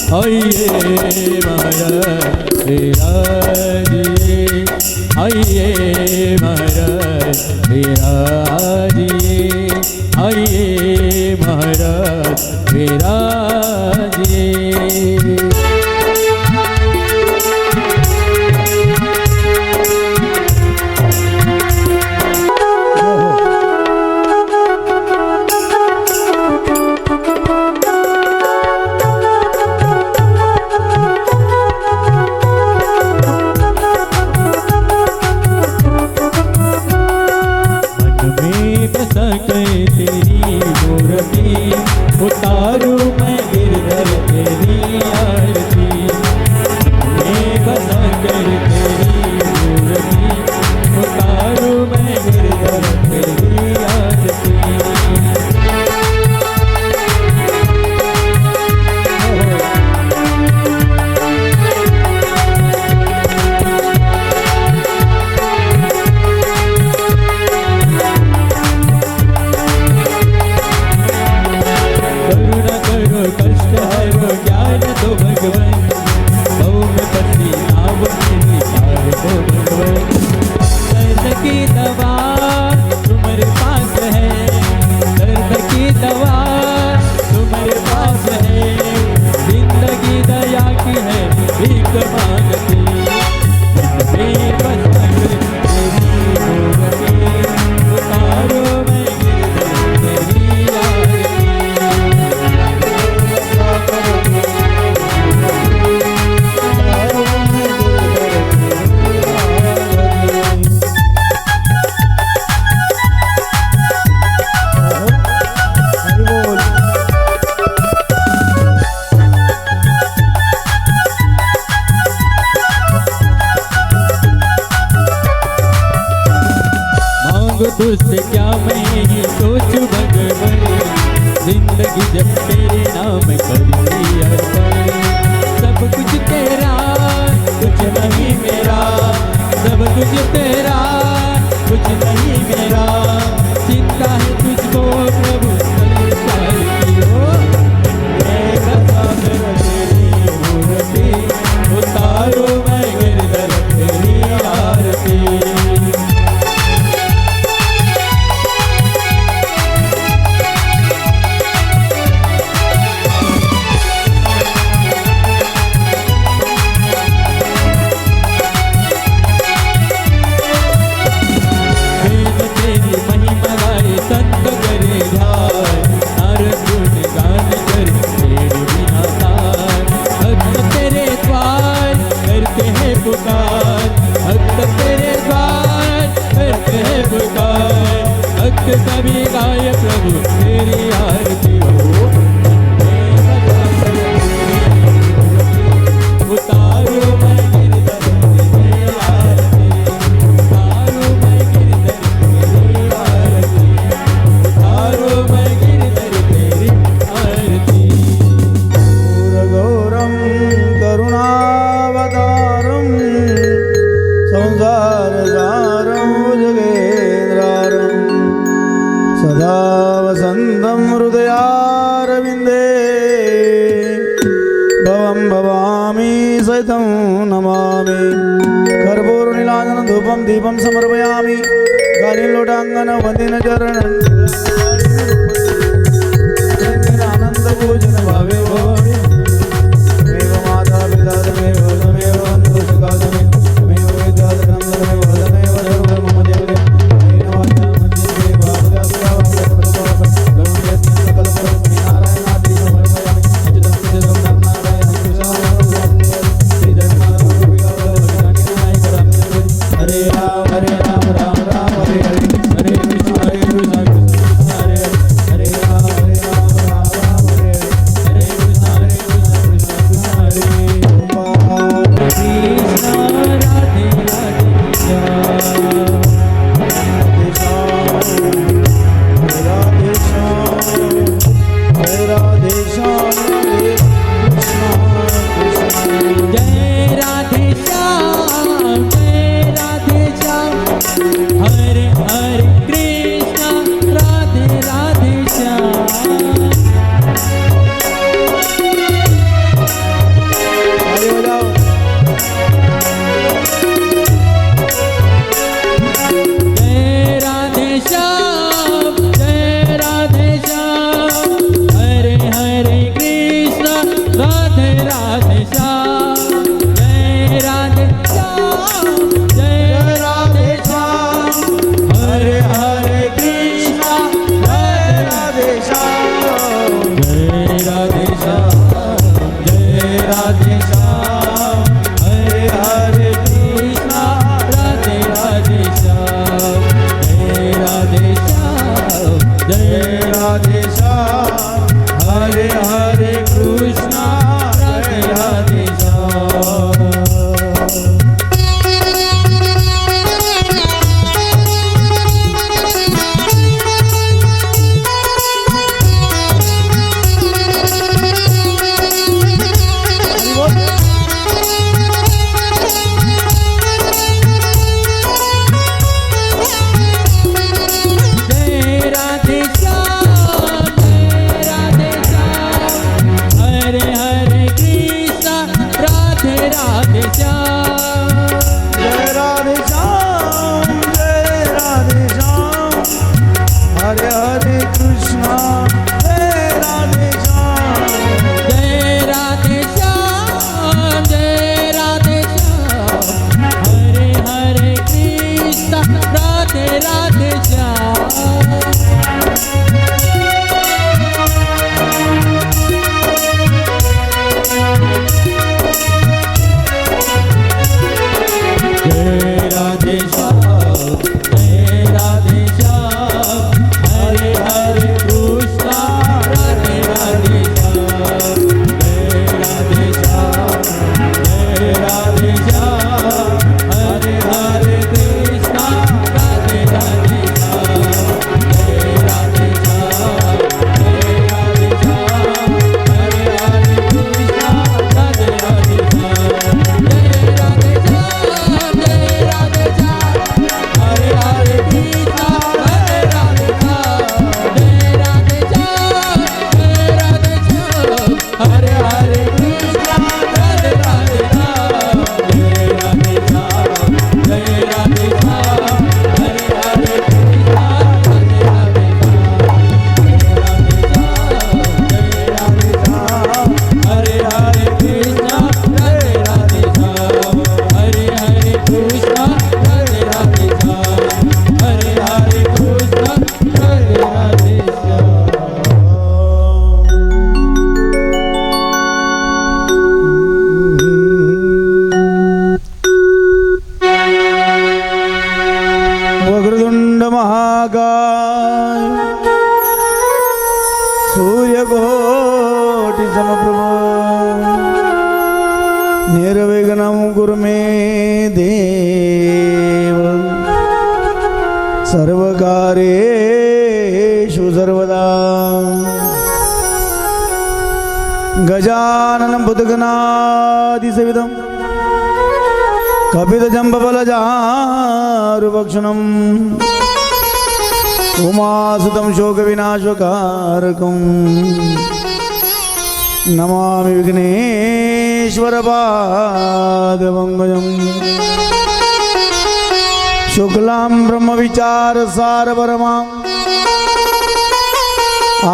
आइए महाराज विराजिए, आइए महाराज विराजिए, आइए महाराज विराजिए। तेरी मूर्ति उतारू मैं गिरधर तेरी आरती, मैं बसा कर तेरी मूर्ति उतारू मैं गिरधर तेरी आरती। कष्ट है वो ज्ञान दो भगवान, बहु में पति नाव मेरी पार दो भगवान। दर्द की दवा तुम्हारे पास है, दर्द की दवा तुम्हारे पास है, जिंदगी दया की है भीख मांगती, उतारो मैं गिरधर तेरी आरती। तुझसे क्या मैं ही सोचूं भगवान, जिंदगी जब तेरे नाम करी अर्पण। सब कुछ तेरा कुछ नहीं मेरा, सब कुछ तेरा कुछ नहीं मेरा, चिंता है तुझको प्रभु संसार की हो। मैं बसा कर तेरी मूर्ति उतारो मैं गिरधर तेरी आरती। कभी गाय प्रभु तेरी आरती हो, उतारो मैं गिरधर तेरी आरती, उतारो मैं गिरधर तेरी आरती, उतारो मैं गिरधर तेरी आरती। घोरम करुणावतारम संसार सारम जगेन्द्रारम सदा वसन्तं हृदयारविन्दे भवं भवामि सहितं नमामि। कर्पूरनीराजनं धूपं दीपं समर्पयामि, गालिलोटाङ्गन वन्दिन चरणं आनन्दपूजन भावे भवामि। तमेव माता पिता तमेव तमेव बन्धु सखा तमेव विद्याधरं तमेव तमेव सर्वं मम देवदेव। Hare Krishna राधे राधे श्याम जय राधे श्याम जय राधे श्याम हरे हरे कृष्णा जय राधे श्याम जय राधे श्याम जय राधे श्याम हरे हरे कृष्णा राधे राधे श्याम जय राधे श्याम जय राधे श्याम हरे हरे कृष्णा राधे राधे श्याम जय राधे श्याम जय राधे श्याम हरे हरे कृष्णा राधे राधे श्याम जय राधे श्याम हरे हरे कृष्णा जय राधे श्याम जय राधे श्याम जय राधे श्याम हरे हरे कृष्णा राधे राधे श्याम जय राधे श्याम जय राधे श्याम हरे हरे कृष्णा राधे राधे श्याम जय राधे श्याम जय राधे श्याम हरे हरे कृष्णा राधे राधे श्याम जय राधे श्याम जय राधे श्याम हरे हरे कृष्णा राधे राधे श्याम जय राधे श्याम जय राधे श्याम हरे हरे कृष्णा राधे राधे श्याम जय राधे श्याम जय राधे श्याम हरे हरे कृष्णा राधे राधे श्याम जय राधे श्याम जय राधे श्याम हरे हरे कृष्णा राधे राधे श्याम हरे राधे कृष्णा राधे राधे श्याम हरे हरे कृष्णा राधे राधे श्याम हरे हरे कृष्णा राधे राधे श्याम वक्रतुंड महाकाय सूर्यकोटि समप्रभ निर्विघ्नं कुरु मे देव सर्वकार्येषु सर्वदा गजाननं भूतगणादिसेवितं कपितजम्बफलचारुभक्षणम् उमासुतं शोकविनाशकारकं नमामि विघ्नेश्वरपादपङ्कजम् शुक्लां ब्रह्मविचारसारपरमाम्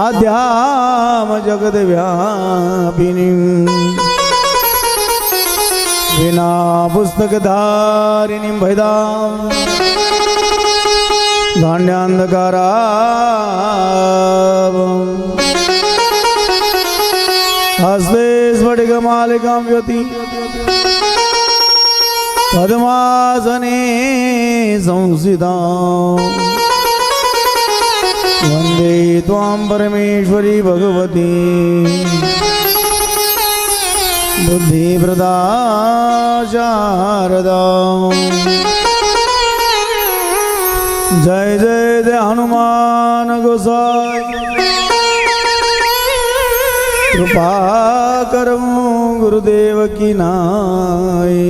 आद्याम जगद्व्यापिनीं विना पुस्तकधारिणीं भैदां दाण्ड्यान्धकारावं हस्ते स्फटिकमालिकां व्योति पद्मासने संस्थितां वन्दे त्वां परमेश्वरी भगवती बुद्धिप्रदा शारदा जय जय जय हनुमान गोसाई कृपा करो गुरुदेव की नाई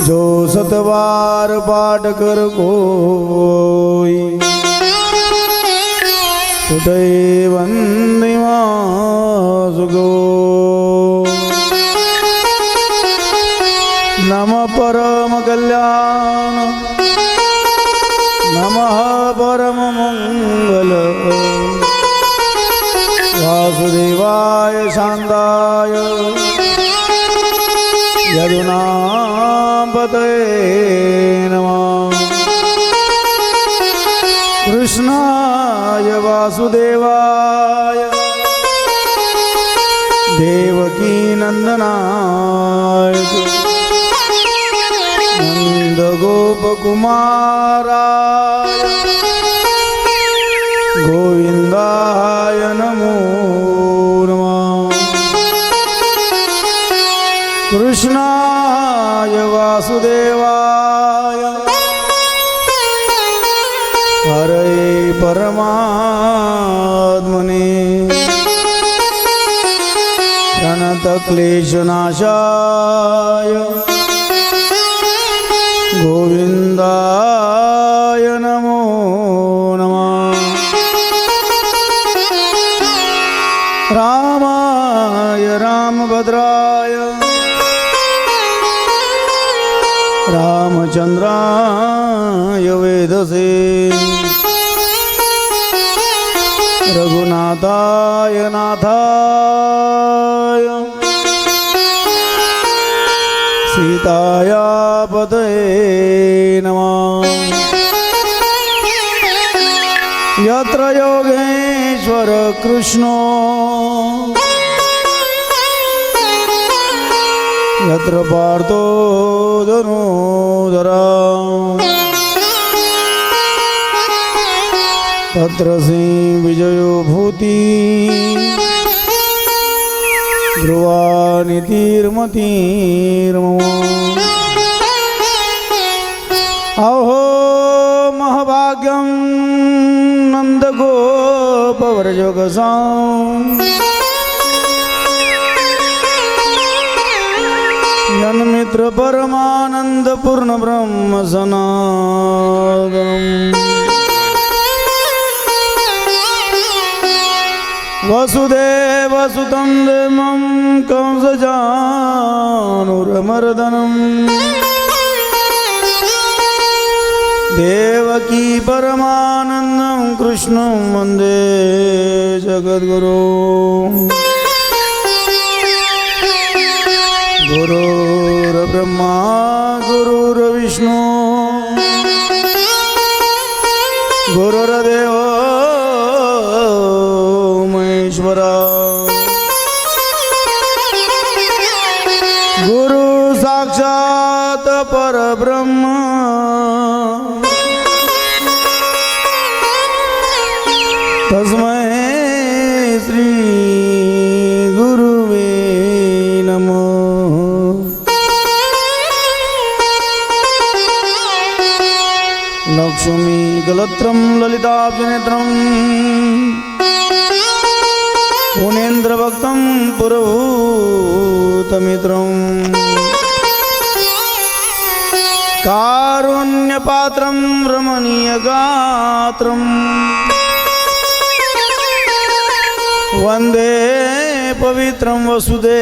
जो सतबार पाठ कर कोई छुटे वंदे मासुगो नमः परम कल्याण नमः परम मंगल वासुदेवाय शान्ताय यदुनापतये नमः कृष्णाय वासुदेवाय देवकी नंदनाय नन्दगोपकुमाराय गोविन्दाय नमो नमः कृष्णाय वासुदेवाय हरे परमात्मने प्रणतक्लेशनाशाय गोविन्दाय नमो नमः रामाय रामभद्राय रामचन्द्राय वेदसे रघुनाथाय नाथाय सीताया पतये नमः यत्र योगेश्वर कृष्णो यत्र पार्थो धनुधरा तत्र सिंह विजयो भूति ध्रुवा नीतिर्मतिर्मम अहो महभाग्यं नन्दगोपव्रजगसां यन्मित्र परमानंद पूर्ण ब्रह्म सनातनम् वसुदेवसुतं देवं कंसचाणूरमर्दनं देवकी परमानन्दं कृष्णं वन्दे जगद्गुरुं गुरुर्ब्रह्मा गुरुर्विष्णु गुरुर्देवो गुरु साक्षात परब्रह्म तस्मै श्री गुरुवे नमः लक्ष्मी कलत्रं ललिताब्जनेत्रं पुनेन्द्रभक्तं पुरभूतमित्रं कारुण्यपात्रं रमणीयगात्रं वन्दे पवित्रं वसुदेवपुत्रं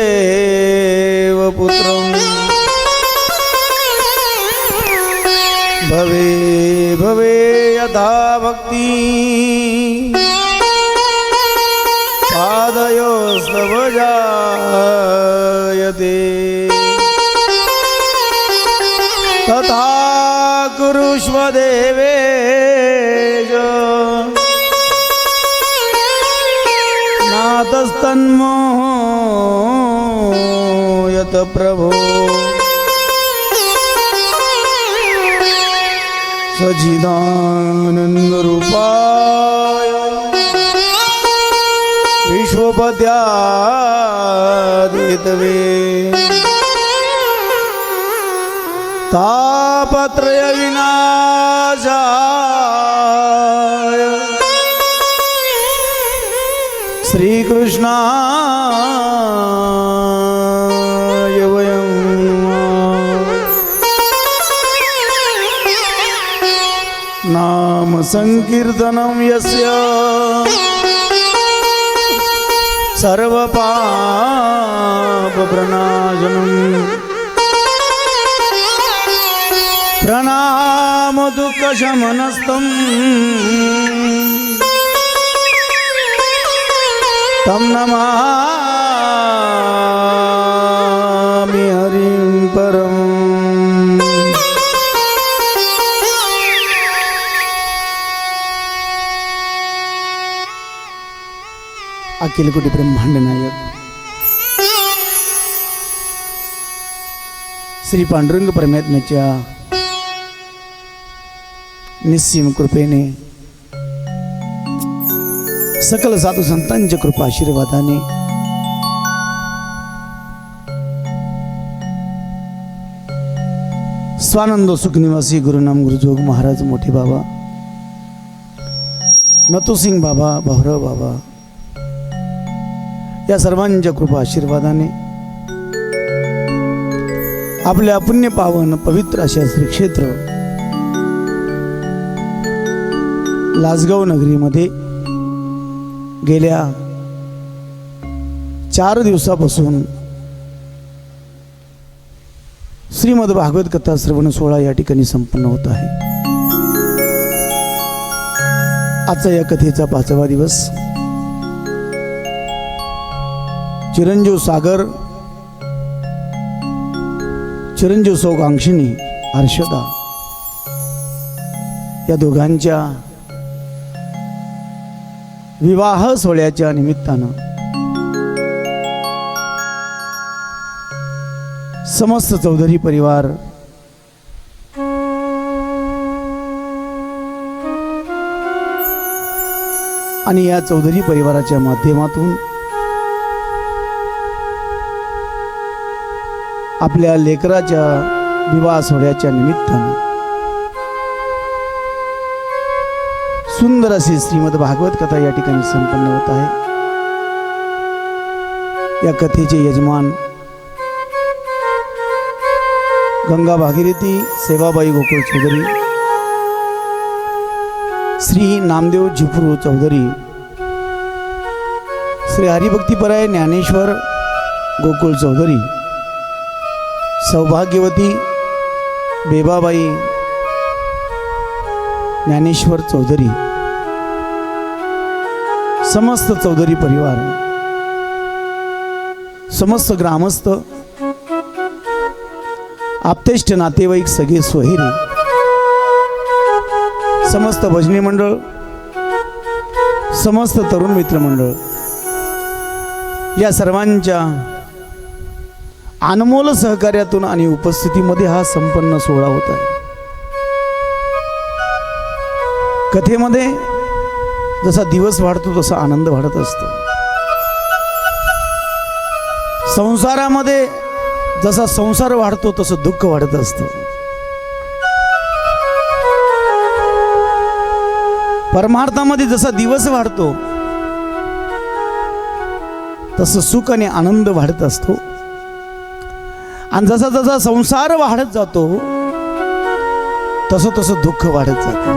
भवे भवे यथा भक्ति पादयोस्तव जायते तथा कुरुष्व देवेश नातस्तन्मोहयत प्रभो सच्चिदानन्दरूपाय विश्वपद्यादितवे तापत्रय विनाशाय श्रीकृष्णाय वयं नाम संकीर्तनं यस्य सर्वपापप्रणाशनं प्रणाम दुःखशमनस्तं तं नमामि अखिल कोटी ब्रह्मांड नायक श्री पांडुरंग परमात्म्याच्या निस्सीम कृपेने सकल साधू संतांच्या कृपा आशीर्वादाने स्वानंद सुख निवासी गुरुनाम गुरुजोग महाराज मोठे बाबा नतुसिंग बाबा भाऊराव बाबा या सर्वांच्या कृपा आशीर्वादाने आपल्या पुण्य पावन पवित्र अशा श्री क्षेत्र लासगाव नगरीमध्ये गेल्या 4 दिवसापासून श्रीमद भागवत कथा श्रवण सोहळा या ठिकाणी संपन्न होत आहे. आजचा या कथेचा 5वा दिवस. चिरंजीव सागर, चिरंजीव सौकांक्षिणी हर्षदा या दोघांच्या विवाह सोहळ्याच्या निमित्तानं समस्त चौधरी परिवार आणि या चौधरी परिवाराच्या माध्यमातून आपल्या लेकराच्या विवाह सोहळ्याच्या निमित्तानं सुंदर अशी श्रीमद भागवत कथा या ठिकाणी संपन्न होत आहे. या कथेचे यजमान गंगा भागीरथी सेवाबाई गोकुळ चौधरी, श्री नामदेव झिपरू चौधरी, श्री हरिभक्तीपराय ज्ञानेश्वर गोकुळ चौधरी, सौभाग्यवती बेबाबाई ज्ञानेश्वर चौधरी, समस्त चौधरी परिवार, समस्त ग्रामस्थ, आप्तेष्ट नातेवाईक, सगळे सोहेरी, समस्त भजनी मंडळ, समस्त तरुण मित्र मंडळ या सर्वांच्या अनमोल सहकार्यातून आणि उपस्थितीमध्ये हा संपन्न सोहळा होत आहे. कथेमध्ये जसा दिवस वाढतो तसा आनंद वाढत असतो. संसारामध्ये जसा संसार वाढतो तसं दुःख वाढत असतं. परमार्थामध्ये जसा दिवस वाढतो तसं सुख आणि आनंद वाढत असतो. आणि जसा जसा संसार वाढत जातो तसं तसं दुःख वाढत जातं.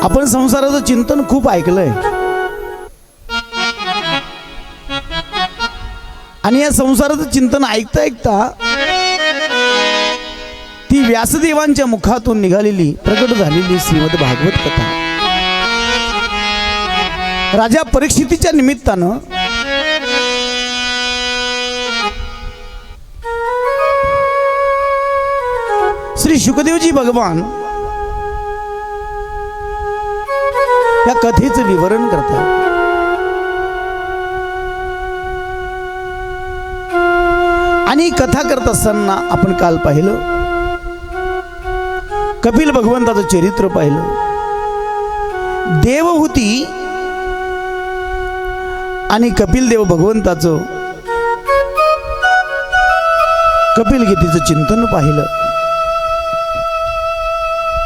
आपण संसाराचं चिंतन खूप ऐकलंय आणि या संसाराचं चिंतन ऐकता ऐकता ती व्यासदेवांच्या मुखातून निघालेली प्रकट झालेली श्रीमद भागवत कथा राजा परीक्षितीच्या निमित्तानं श्री शुकदेवजी भगवान या कथेचं विवरण करतात. आणि कथा करत असताना आपण काल पाहिलं कपिल भगवंताचं चरित्र पाहिलं. देवहूती आणि कपिल देव भगवंताचं कपिल गीतेचं चिंतन पाहिलं.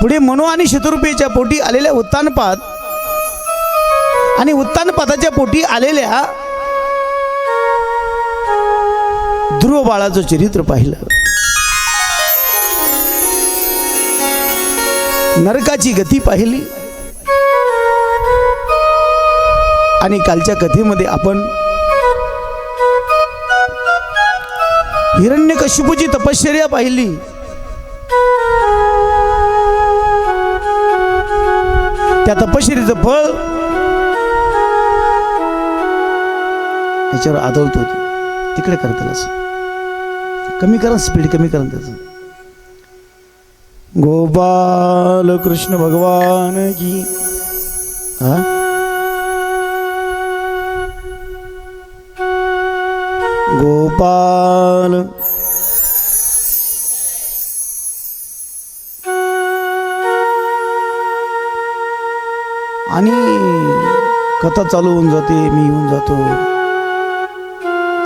पुढे मनो आणि शत्रुपेच्या पोटी आलेल्या उत्तानपाद आणि उत्तानपादाच्या पोटी आलेल्या ध्रुव बाळाचं चरित्र पाहिलं. नरकाची गती पाहिली. आणि कालच्या कथेमध्ये आपण हिरण्यकशिपूची तपश्चर्या पाहिली. त्या तपश्चर्येचं फळ याच्यावर आदळत होते. तिकडे करता असं कमी करा, स्पीड कमी करा त्याचं. गोपाल कृष्ण भगवान की गोपाल आणि कथा चालू होऊन जाते, मी येऊन जातो,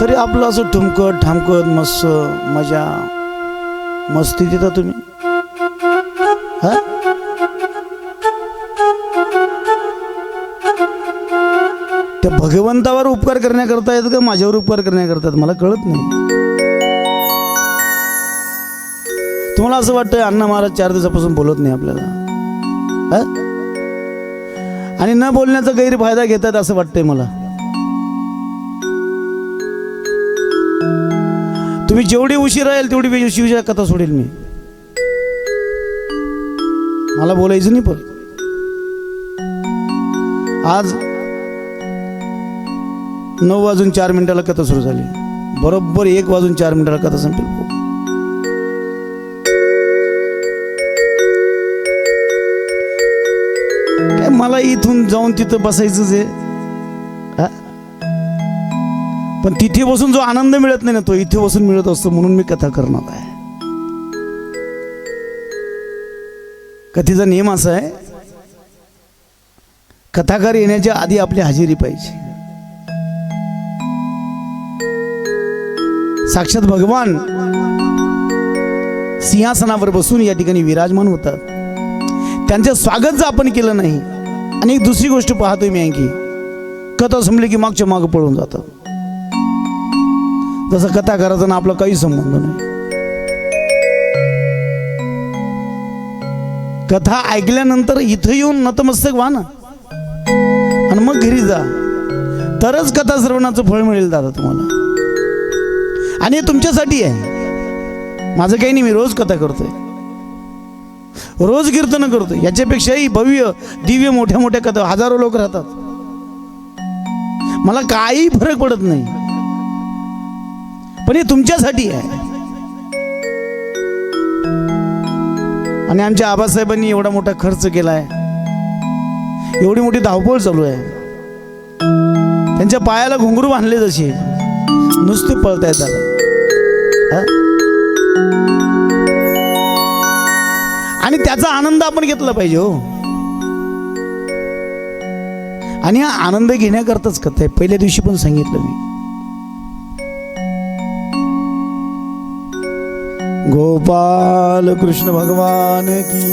तरी आपलं असं ठुमकत ठामकत मस्त मजा मस्ती देता तुम्ही. हा त्या भगवंतावर उपकार करण्याकरता येत का माझ्यावर उपकार करण्याकरता मला कळत नाही. तुम्हाला असं वाटतंय अण्णा महाराज 4 दिवसापासून बोलत नाही आपल्याला, हा? आणि न बोलण्याचा गैरफायदा घेतात असं वाटतंय मला. तुम्ही जेवढी उशीर राहील तेवढी उशीर कथा सोडेल मी. मला बोलायचं नाही परत. आज 9:04 कथा सुरू झाली, बरोबर 1:04 कथा संपेल. काय मला इथून जाऊन तिथं बसायचंच आहे, पण तिथे बसून जो आनंद मिळत नाही ना तो इथे बसून मिळत असतो, म्हणून मी कथा करणार आहे. कथेचा नियम असा आहे, कथाकार येण्याच्या आधी आपली हजेरी पाहिजे. साक्षात भगवान सिंहासनावर बसून या ठिकाणी विराजमान होतात. त्यांचं स्वागत जर आपण केलं नाही, आणि एक दुसरी गोष्ट पाहतोय मी की कथा संपली की मागच्या माग पळून जातात, जसं कथा करायचा ना आपला काही संबंध नाही. कथा ऐकल्यानंतर इथं येऊन नतमस्तक व्हा ना, आणि मग घरी जा, तरच कथा श्रवणाचं फळ मिळेल दादा तुम्हाला. आणि हे तुमच्यासाठी आहे, माझं काही नाही. मी रोज कथा करतोय, रोज कीर्तन करतोय. याच्यापेक्षाही भव्य दिव्य मोठ्या मोठ्या कथा हजारो लोक राहतात, मला काही फरक पडत नाही. पण हे तुमच्यासाठी आहे. आणि आमच्या आबासाहेबांनी एवढा मोठा खर्च केलाय, एवढी मोठी धावपळ चालू आहे, त्यांच्या पायाला घुंगरू बांधले जसे नुसते पळतायत दादा. आणि त्याचा आनंद आपण घेतला पाहिजे हो. आणि हा आनंद घेण्याकरताच कथा आहे. पहिल्या दिवशी पण सांगितलं मी, गोपाल कृष्ण भगवान की.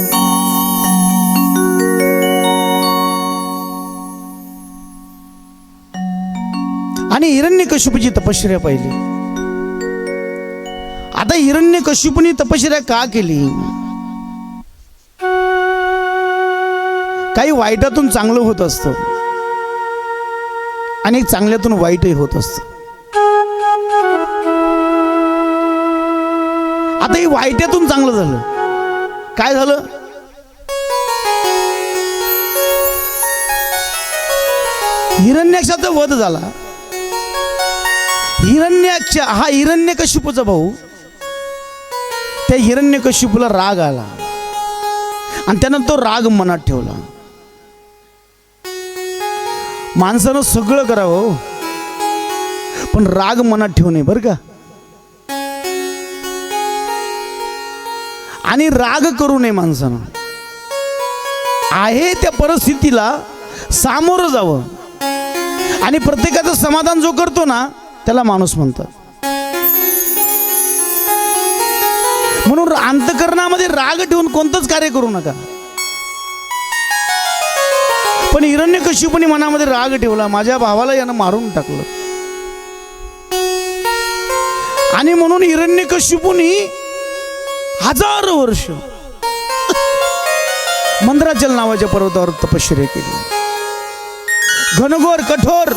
आणि हिरण्यकश्यपूची तपश्चर्या पाहिली. आता हिरण्यकश्यपूने तपश्चर्या का केली? काही वाईटातून चांगलं होत असतं, आणि चांगल्यातून वाईटही होत असतं. आता ही वाईटातून चांगलं झालं. काय झालं? हिरण्याक्षाचा वध झाला. हिरण्याक्ष हा हिरण्यकश्यपूचा भाऊ, त्या हिरण्यकश्यपूला राग आला, आणि त्यानं तो राग मनात ठेवला. माणसानं सगळं करावं, पण राग मनात ठेवू नये बरं का. आणि राग करू नये माणसानं. आहे त्या परिस्थितीला सामोरं जावं, आणि प्रत्येकाचं समाधान जो करतो ना त्याला माणूस म्हणतात. म्हणून अंतःकरणामध्ये राग ठेवून कोणतंच कार्य करू नका. पण हिरण्यकश्यपूने मनामध्ये राग ठेवला, माझ्या भावाला यानं मारून टाकलं. आणि म्हणून हिरण्यकश्यपूने 1000 वर्ष मंद्राचल नावाच्या पर्वतावर तपश्चर्या केली. घनघोर कठोर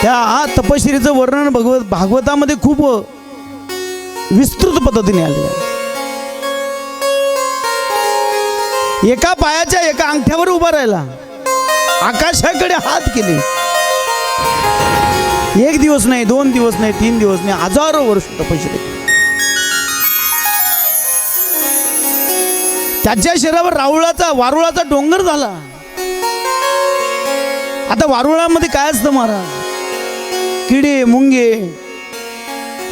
त्या तपश्चर्येचं वर्णन भागवतामध्ये खूप विस्तृत पद्धतीने आले आहे. एका पायाच्या एका अंगठ्यावर उभा राहिला, आकाशाकडे हात केले. 1 दिवस नाही, 2 दिवस नाही, 3 दिवस नाही, 1000 वर्ष तपश्चर्या. त्याच्या शरीरावर वारुळाचा डोंगर झाला. आता वारुळामध्ये काय असतं महाराज? किडे मुंगे,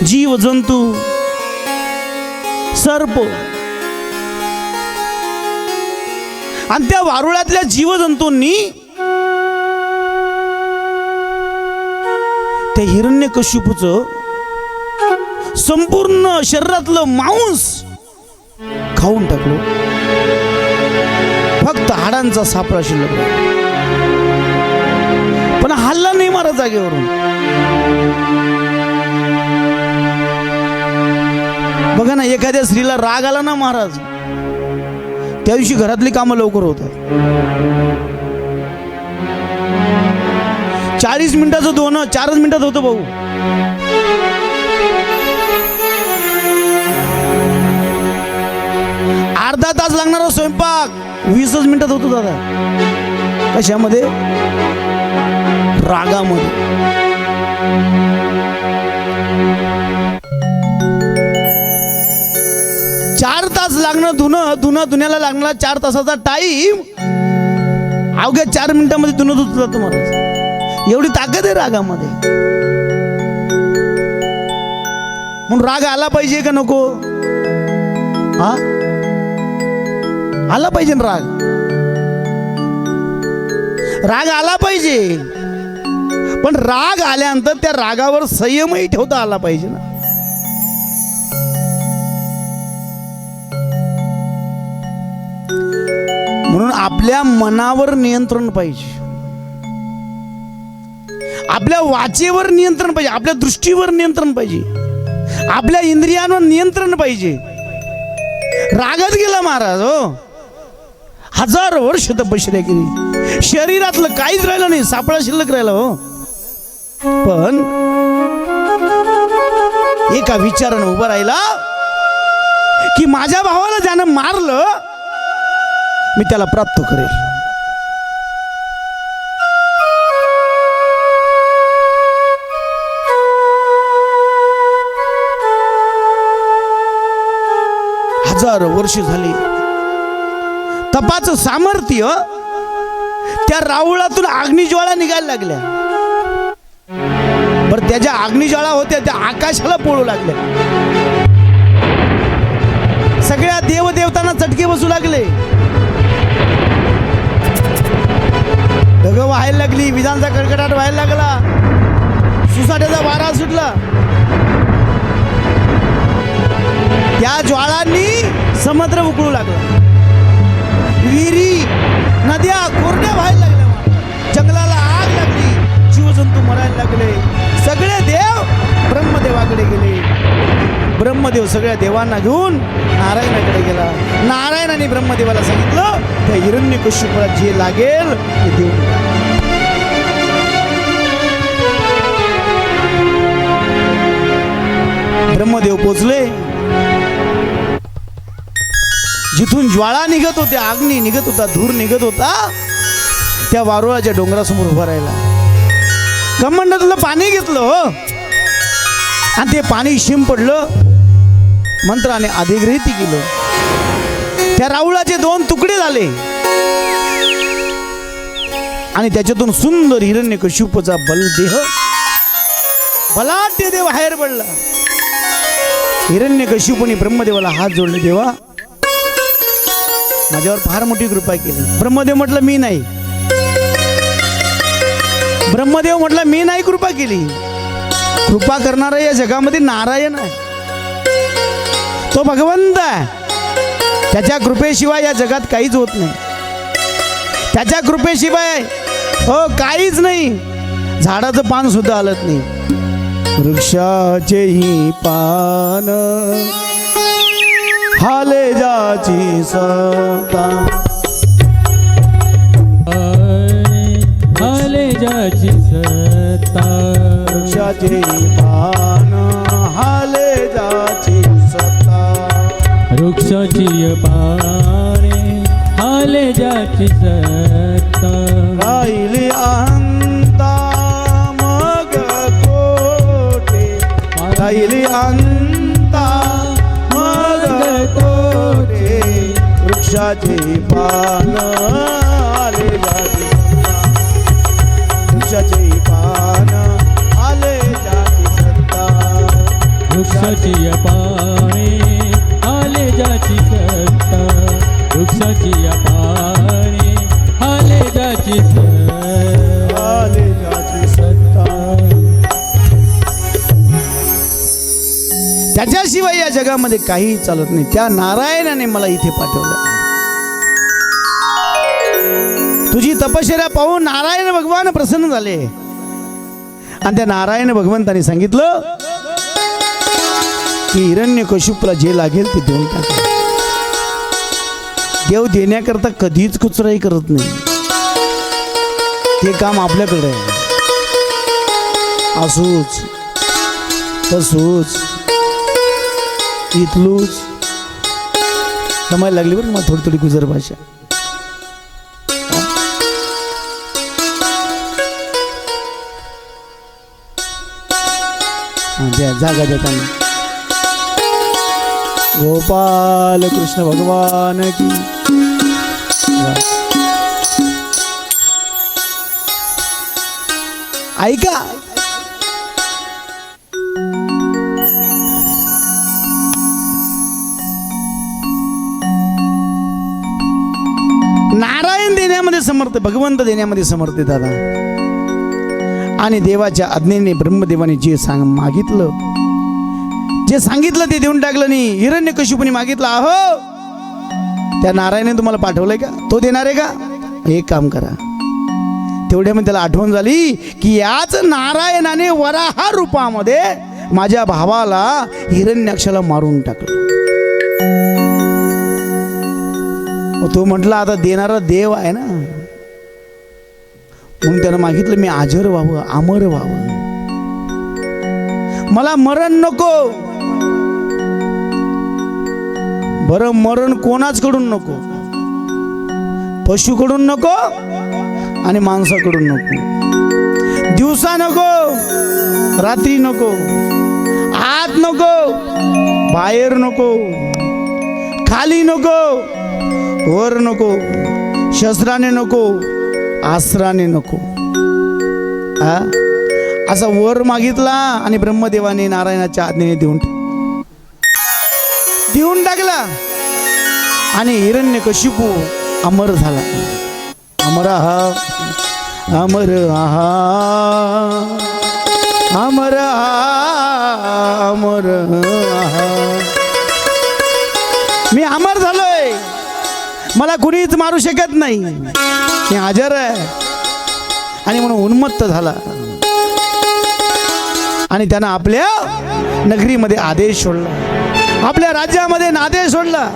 जीव जंतू, सर्प आणि त्या वारुळातल्या जीवजंतूंनी त्या हिरण्यकश्यपूचं संपूर्ण शरीरातलं मांस खाऊन टाकलो. फक्त हाडांचा सापळा शिल्लक राहिला. पण हल्ला नाही मारा जागेवरून. बघा ना, एखाद्या स्त्रीला राग आला ना महाराज, त्या दिवशी घरातली कामं लवकर होतात. 40 मिनिटाचं धुणं 4 मिनिटात होतं भाऊ. अर्धा तास लागणारा स्वयंपाक 20 मिनिटात होतो दादा. कशामध्ये? रागामध्ये. चार तास लागणार धुण्याला लागणार 4 तासाचा टाइम अवघ्या 4 मिनिटामध्ये धुणं धुत जातो महाराज. एवढी ताकद आहे रागामध्ये. म्हणून राग आला पाहिजे का नको? हा, आला पाहिजे ना राग. राग आला पाहिजे, पण राग आल्यानंतर त्या रागावर संयमही ठेवता आला पाहिजे ना. म्हणून आपल्या मनावर नियंत्रण पाहिजे, आपल्या वाचेवर नियंत्रण पाहिजे, आपल्या दृष्टीवर नियंत्रण पाहिजे, आपल्या इंद्रियांवर नियंत्रण पाहिजे. रागात गेला महाराज हो, 1000 वर्ष तपश्चर्या केली, शरीरातलं काहीच राहिलं नाही, सापळा शिल्लक राहिला हो. पण एका विचारानं उभा राहिला की माझ्या भावाला ज्यानं मारलं मी त्याला प्राप्त करेल. हजार वर्ष झाली. तपाचं सामर्थ्य त्या रावळातून अग्निज्वाळा निघायला लागल्या. बरं, त्याच्या अग्निज्वाळा होत्या त्या आकाशाला पोळू लागल्या. सगळ्या देवदेवतांना चटके बसू लागले. ढग व्हायला लागली, विजांचा कडकडाट व्हायला लागला, सुसाट्याचा वारा सुटला. त्या ज्वाळांनी समुद्र उकळू लागला, विहिरी नद्या कोरड्या व्हायला लागल्या, जंगलाला आग लागली, जीवजंतू मरायला लागले. सगळे देव ब्रह्मदेवाकडे गेले. ब्रह्मदेव सगळ्या देवांना घेऊन नारायणाकडे गेला. नारायणाने ब्रह्मदेवाला सांगितलं त्या हिरण्यकश्यपूला जे लागेल ते देऊ. ब्रह्मदेव पोचले. जिथून ज्वाळा निघत होत्या, अग्नी निघत होता, धूर निघत होता, त्या वारुळाच्या डोंगरासमोर उभा राहिला. कमंडलूतलं पाणी घेतलं हो, आणि ते पाणी शिंपडलं, मंत्राने अधिग्रहित केलं. त्या रावळाचे 2 तुकडे झाले आणि त्याच्यातून सुंदर हिरण्यकश्यपूचा बलदेह बलाढ्य देव बाहेर पडला. हिरण्यकश्यपूने ब्रह्मदेवाला हात जोडले, देवा माझ्यावर फार मोठी कृपा केली. ब्रह्मदेव म्हटलं मी नाही. ब्रह्मदेव म्हटलं मी नाही कृपा केली. कृपा करणारा या जगामध्ये नारायण आहे, तो भगवंत आहे. त्याच्या कृपेशिवाय या जगात काहीच होत नाही. त्याच्या कृपेशिवाय हो काहीच नाही. झाडाचं पान सुद्धा हलत नाही. वृक्षाचेही पान हाले जाची सत्ता, हाले जाची सत्ता. वृक्षाचे पान हाले जाची सत्ता. वृक्षाची पाने हाले जाची सत्ता. राहिली अंता मग कोठे, राहिली अंता मग कोठे. वृक्षाचे पान आले जाते, वृक्षाचे पान आले वृक्षाची या पाने आले ज्याची सत्ता वृक्षाची या पाने आले ज्याची सत्ता आले ज्याची सत्ता. त्याच्याशिवाय या जगामध्ये काही चालत नाही. त्या नारायणाने मला इथे पाठवलं. तुझी तपश्चर्या पाहून नारायण भगवान प्रसन्न झाले आणि त्या नारायण भगवंताने सांगितलं की हिरण्यकशिपूला जे लागेल ते देऊन टाक. देव देण्याकरता कधीच कुचराई करत नाही. ते काम आपल्याकडे आहे. असूच तसूच इथलूच जमायला लागली बरं मला थोडी थोडी गुजर भाषा. द्या जागा देताना गोपाल कृष्ण भगवान की. ऐका नारायण देण्यामध्ये समर्थ, भगवंत देण्यामध्ये समर्थ आहे दादा. आणि देवाच्या आज्ञेने ब्रह्मदेवाने जे मागितलं, जे सांगितलं ते देऊन टाकलं. नाही हिरण्यकशिपूने मागितलं अहो त्या नारायणाने तुम्हाला पाठवलंय का, तो देणार आहे का. एक काम करा, तेवढ्यामध्ये त्याला आठवण झाली की याच नारायणाने वराह रूपामध्ये माझ्या भावाला हिरण्याक्षाला मारून टाकलं. तो म्हटला आता देणारा देव आहे ना, म्हणून त्यानं मागितलं मी अजर व्हावं, अमर व्हावं, मला मरण नको. बरं मरण कोणाचकडून नको, पशुकडून नको आणि माणसाकडून नको. दिवसा नको, रात्री नको, आत नको, बाहेर नको, खाली नको, वर नको, शस्त्राने नको, आस्त्राने नको. असा वर मागितला आणि ब्रह्मदेवाने नारायणाच्या आज्ञेने देऊन टाकला. आणि हिरण्यकशिपू अमर झाला. अमर आहा, अमर आहा, अमर आहा, अमर आहा. मी अमर झालोय, मला कुणीच मारू शकत नाही, मी हजर आहे. आणि म्हणून उन्मत्त झाला आणि त्यानं आपल्या नगरीमध्ये आदेश सोडला, आपल्या राज्यामध्ये नादेश सोडला.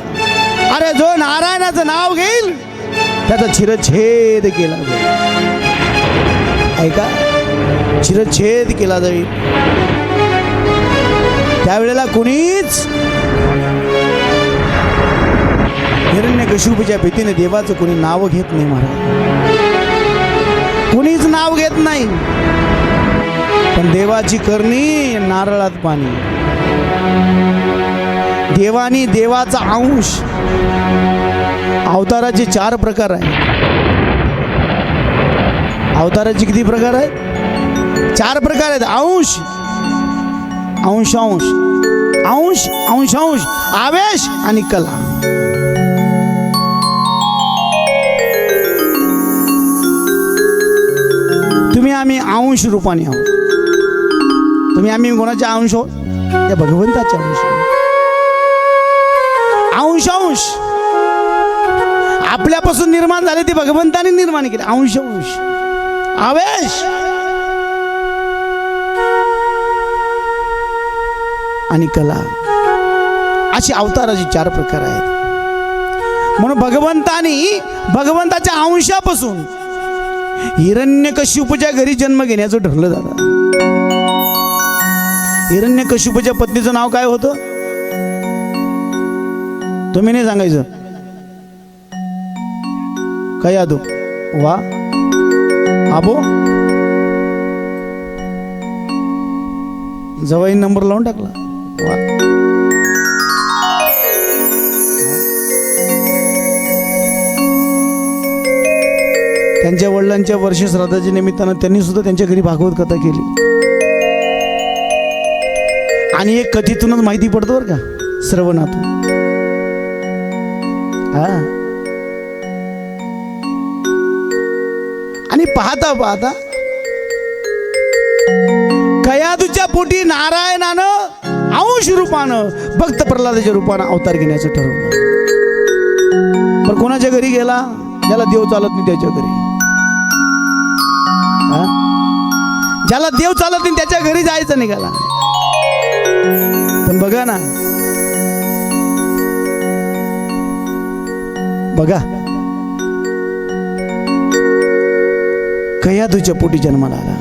अरे जो नारायणाचं नाव घेईल त्याचा शिरच्छेद केला जाईल. ऐका, शिरच्छेद केला जाईल. त्यावेळेला कुणीच हिरण्यकशिपूच्या भीतीने देवाचं कोणी नाव घेत नाही महाराज, कुणीच नाव घेत नाही. पण देवाची करणी नारळात पाणी. देवानी देवाचा अंश. अवताराचे 4 प्रकार आहेत. अवताराचे किती प्रकार आहेत? 4 प्रकार आहेत. अंश, अंशांश, अंश, अंशांश, आवेश आणि कला. तुम्ही आम्ही अंश रूपाने आहोत. तुम्ही आम्ही कोणाचे अंश आहोत? त्या भगवंताचे अंश. अंशांश आपल्यापासून निर्माण झाले, ते भगवंताने निर्माण केले. अंशांश, आवेश आणि कला, अशी अवताराचे 4 प्रकार आहेत. म्हणून भगवंताच्या अंशापासून हिरण्यकशिपूच्या घरी जन्म घेण्याचं ठरलं झालं. हिरण्यकशिपूच्या पत्नीचं नाव काय होतं? तुम्ही नाही सांगायचं. काय आदो वा आबो जवाई नंबर लावून टाकला. वा त्यांच्या वडिलांच्या वर्ष श्राद्धाच्या निमित्तानं त्यांनी सुद्धा त्यांच्या घरी भागवत कथा केली. आणि एक कथेतूनच माहिती पडतो बरं का, श्रवणातून. हा. आणि पाहता पाहता कयादूच्या पोटी नारायणानं अंश रूपानं भक्त प्रल्हादाच्या रूपानं अवतार घेण्याचं ठरवलं. पण कोणाच्या घरी गेला? ज्याला देव चालत नाही त्याच्या घरी. हा? ज्याला देव चालत नाही त्याच्या घरी जायचं निघाला. पण बघा ना, बघा कयादूच्या पोटी जन्माला आला.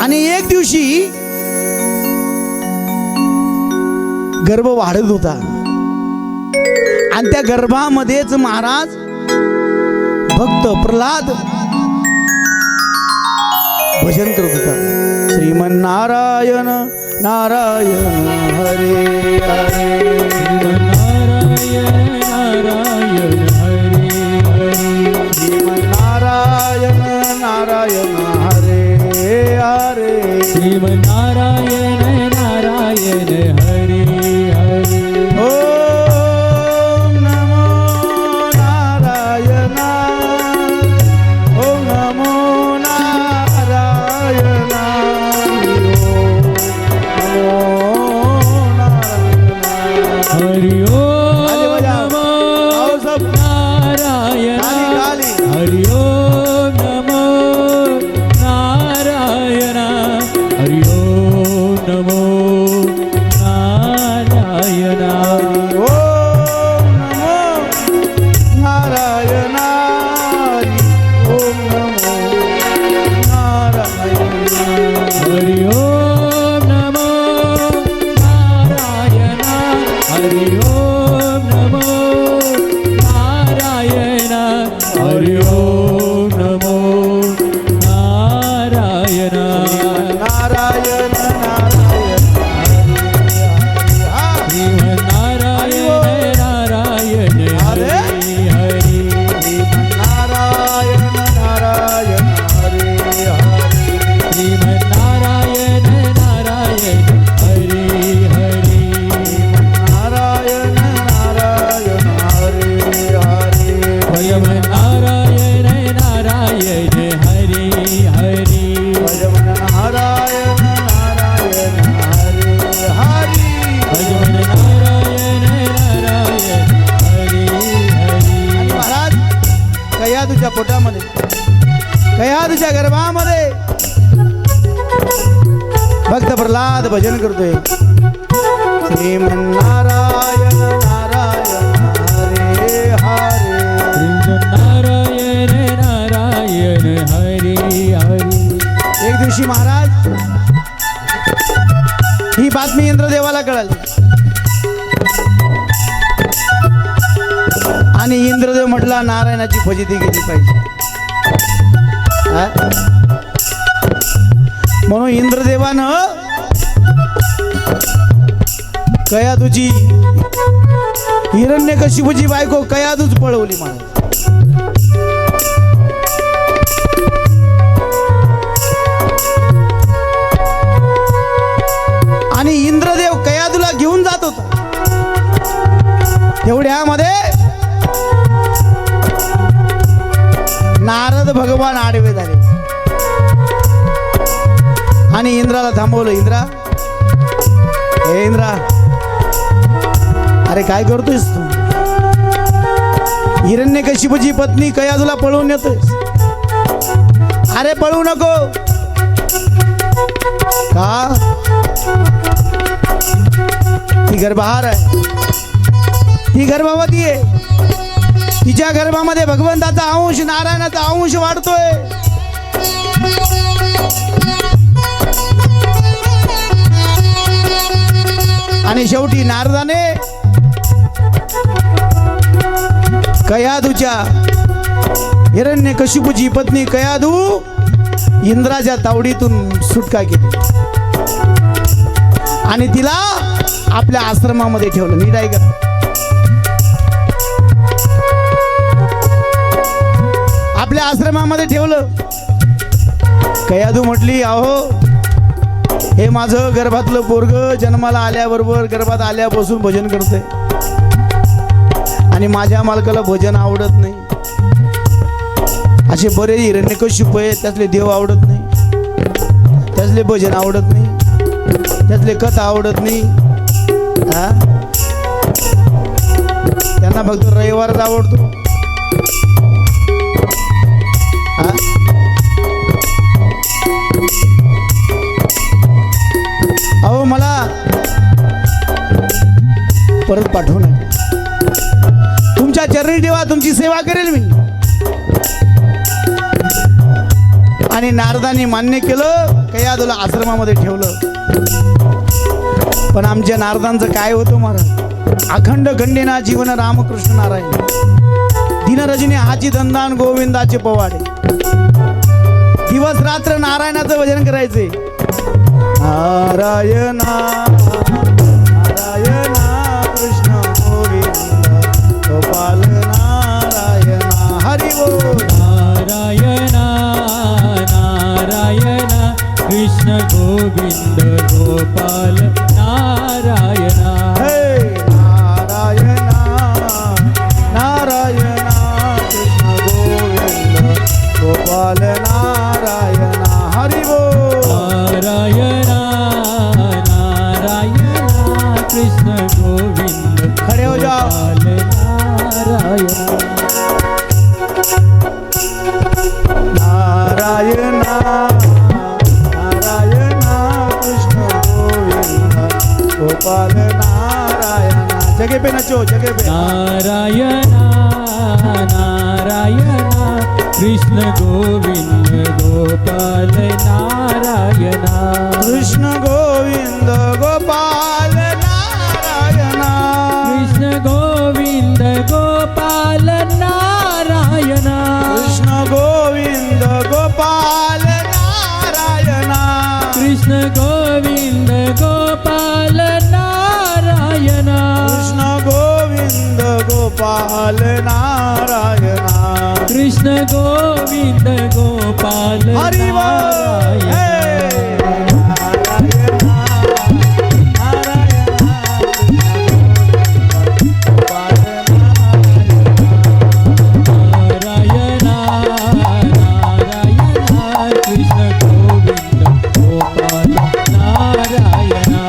आणि एक दिवशी गर्भ वाढत होता आणि त्या गर्भामध्येच महाराज भक्त प्रल्हाद भजन करत होता. श्रीमन्नारायण नारायण हरे हरे, नारायण नारायण हरे हरे, श्रीमन्नारायण नारायण हरे हरे, श्रीमन्नारायण नारायण हरे हरे. ओम नमो नारायण, ओम नमो नारायण, ओम नारायण. हरि ओम खाली बजा. नमो आओ सब. नारायण, खाली खाली. हरि ओम नमो नारायण, हरि ओम नमो नारायण. ओम नमो नारायण, ओम नमो नारायण. हरि ओम नमो नारायण, हरि ओम नमो नारायण, हरि ओम नमो नारायण. नारायण नारायण श्रीमन्नारायण नारायण हरे हरे, नारायण नारायण हरे हरे, श्रीमन्नारायण नारायण हरे हरे, नारायण नारायण हरे हरे, स्वयं नारायण नारायण हरे हरे, भजन नारायण नारायण हरे हरे. भजन नारायण नारायण हरे हरे. आणि महाराज कयादूच्या पोटामध्ये, कयादूच्या गर्भामध्ये भक्त प्रल्हाद भजन करतोय. श्रीमन्नारायण नारायण हरे हरे, नारायण नारायण हरे हरे. एक दिवशी महाराज ही बातमी इंद्रदेवाला कळाली आणि इंद्रदेव म्हटला नारायणाची फजिती केली पाहिजे. हा? म्हणून इंद्रदेवानं कयादूची, हिरण्यकशिपूची बायको कयादूच पळवली महाराज. आणि इंद्रदेव कयादूला घेऊन जात होता. एवढ्यामध्ये नारद भगवान आडवे झाले आणि इंद्राला थांबवलं. इंद्रा, हे इंद्रा, अरे काय करतोयस तू? हिरण्यकशिपूची पत्नी कयादूला पळवून नेतोयस. अरे पळवू नको. का? ती गर्भहार आहे, ती गर्भवती आहे. तिच्या गर्भामध्ये भगवंताचा अंश, नारायणाचा अंश वाढतोय. आणि शेवटी नारदाने कयादूच्या, हिरण्यकशिपूची पत्नी कयादू इंद्राच्या तावडीतून सुटका केली आणि तिला आपल्या आश्रमामध्ये ठेवलं. नीट आहे का? आपल्या आश्रमामध्ये ठेवलं. कयादू म्हटली, अहो हे माझं गर्भातलं पोरग जन्माला आल्याबरोबर गर्भात आल्यापासून भजन करतंय आणि माझ्या मालकाला भजन आवडत नाही. असे बरेच हिरण्यकशिपू आहेत, त्यातले देव आवडत नाही, त्यातले भजन आवडत नाही, त्यातले कथा आवडत नाही. हा, त्यांना फक्त रविवारच आवडतो. हा, अहो मला परत पाठवू नका. तुमच्या चरणी ठेवा, तुमची सेवा करेल मी. आणि नारदांनी मान्य केलं, कयादूला आश्रमामध्ये ठेवलं. पण आमच्या नारदांचं काय होतं महाराज, अखंड खंडेना जीवन रामकृष्ण नारायण, दिनरजनी हाची दंदान गोविंदाचे पवाडे. दिवस रात्र नारायणाचं भजन करायचे. नारायणा नारायणा कृष्ण गोविंद गोपाल नारायणा हरि बोल. नारायणा नारायणा कृष्ण गोविंद गोपाल नारायणा. हे नारायणा नारायणा कृष्ण गोविंद गोपाल नारायणा हरि बोल. नारायणा नारायणा कृष्ण गोविंद खड़े हो जाओ. गोपाल नारायणा. नारायणा नारायणा कृष्ण गोविंद गोपाल नारायणा. जगह पे नचो, जगह पे. नारायणा नारायणा कृष्ण गोविंद गोपाल नारायणा. कृष्ण गोविंद गोपाल नारायणा. कृष्ण गोविंद गोपाल नारायणा. कृष्ण गोविंद गोपाल नारायणा. कृष्ण गोविंद गोपाल नारायणा. कृष्ण गोविंद गोपाल नारायणा. कृष्ण गोविंद गोपाल हरि बोल. नारायणा. हे नारायणा नारायणा गोपाल नारायणा नारायणा कृष्ण गोविंद गोपाल नारायणा.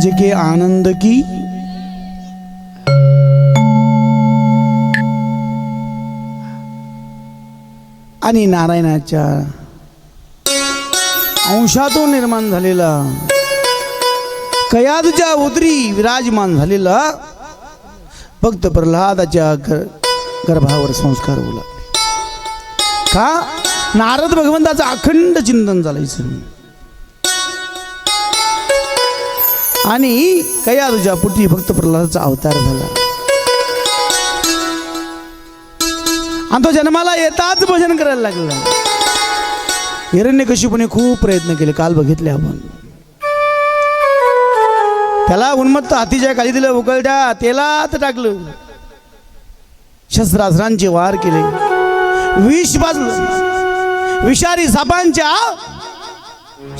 आज के आनंद की आणि नारायणाच्या अंशातून निर्माण झालेला कयादच्या उदरी विराजमान झालेला भक्त प्रल्हादाच्या गर्भावर संस्कार होऊ लागले. का? नारद भगवंताचं अखंड चिंतन चालायचं आणि कयादच्या पोटी भक्त प्रल्हादाचा अवतार झाला आणि तो जन्माला येताच भजन करायला लागला. हिरण्यकशिपूने खूप प्रयत्न केले, काल बघितले आपण. त्याला उन्मत्त हातीच्या खाली दिलं, उकळत्या तेलात टाकलं, शस्त्रास्त्रांचे वार केले, विष पाजलं, विषारी सापांच्या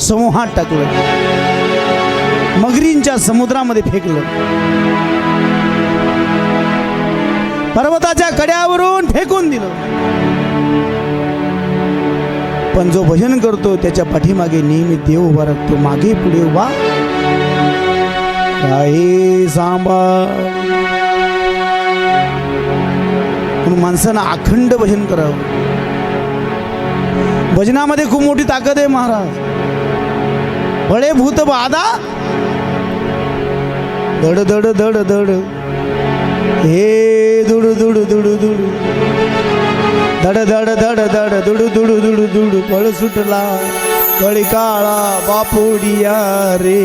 समूहात टाकलं, मगरींच्या समुद्रामध्ये फेकलं, पर्वताच्या कड्यावरून फेकून दिलं. पण जो भजन करतो त्याच्या पाठीमागे नेहमी देव उभा राहतो, मागे पुढे उभा राहे सांभाळ. म्हणून माणसानं अखंड भजन करावं. भजनामध्ये खूप मोठी ताकद आहे महाराज. बळे भूत बाधा धड धड धड धड हे दुड दुड दुड दुड धड धड धड धड दुड दुड दुड दुड पळ सुटला कळी काळा बापुडिया रे.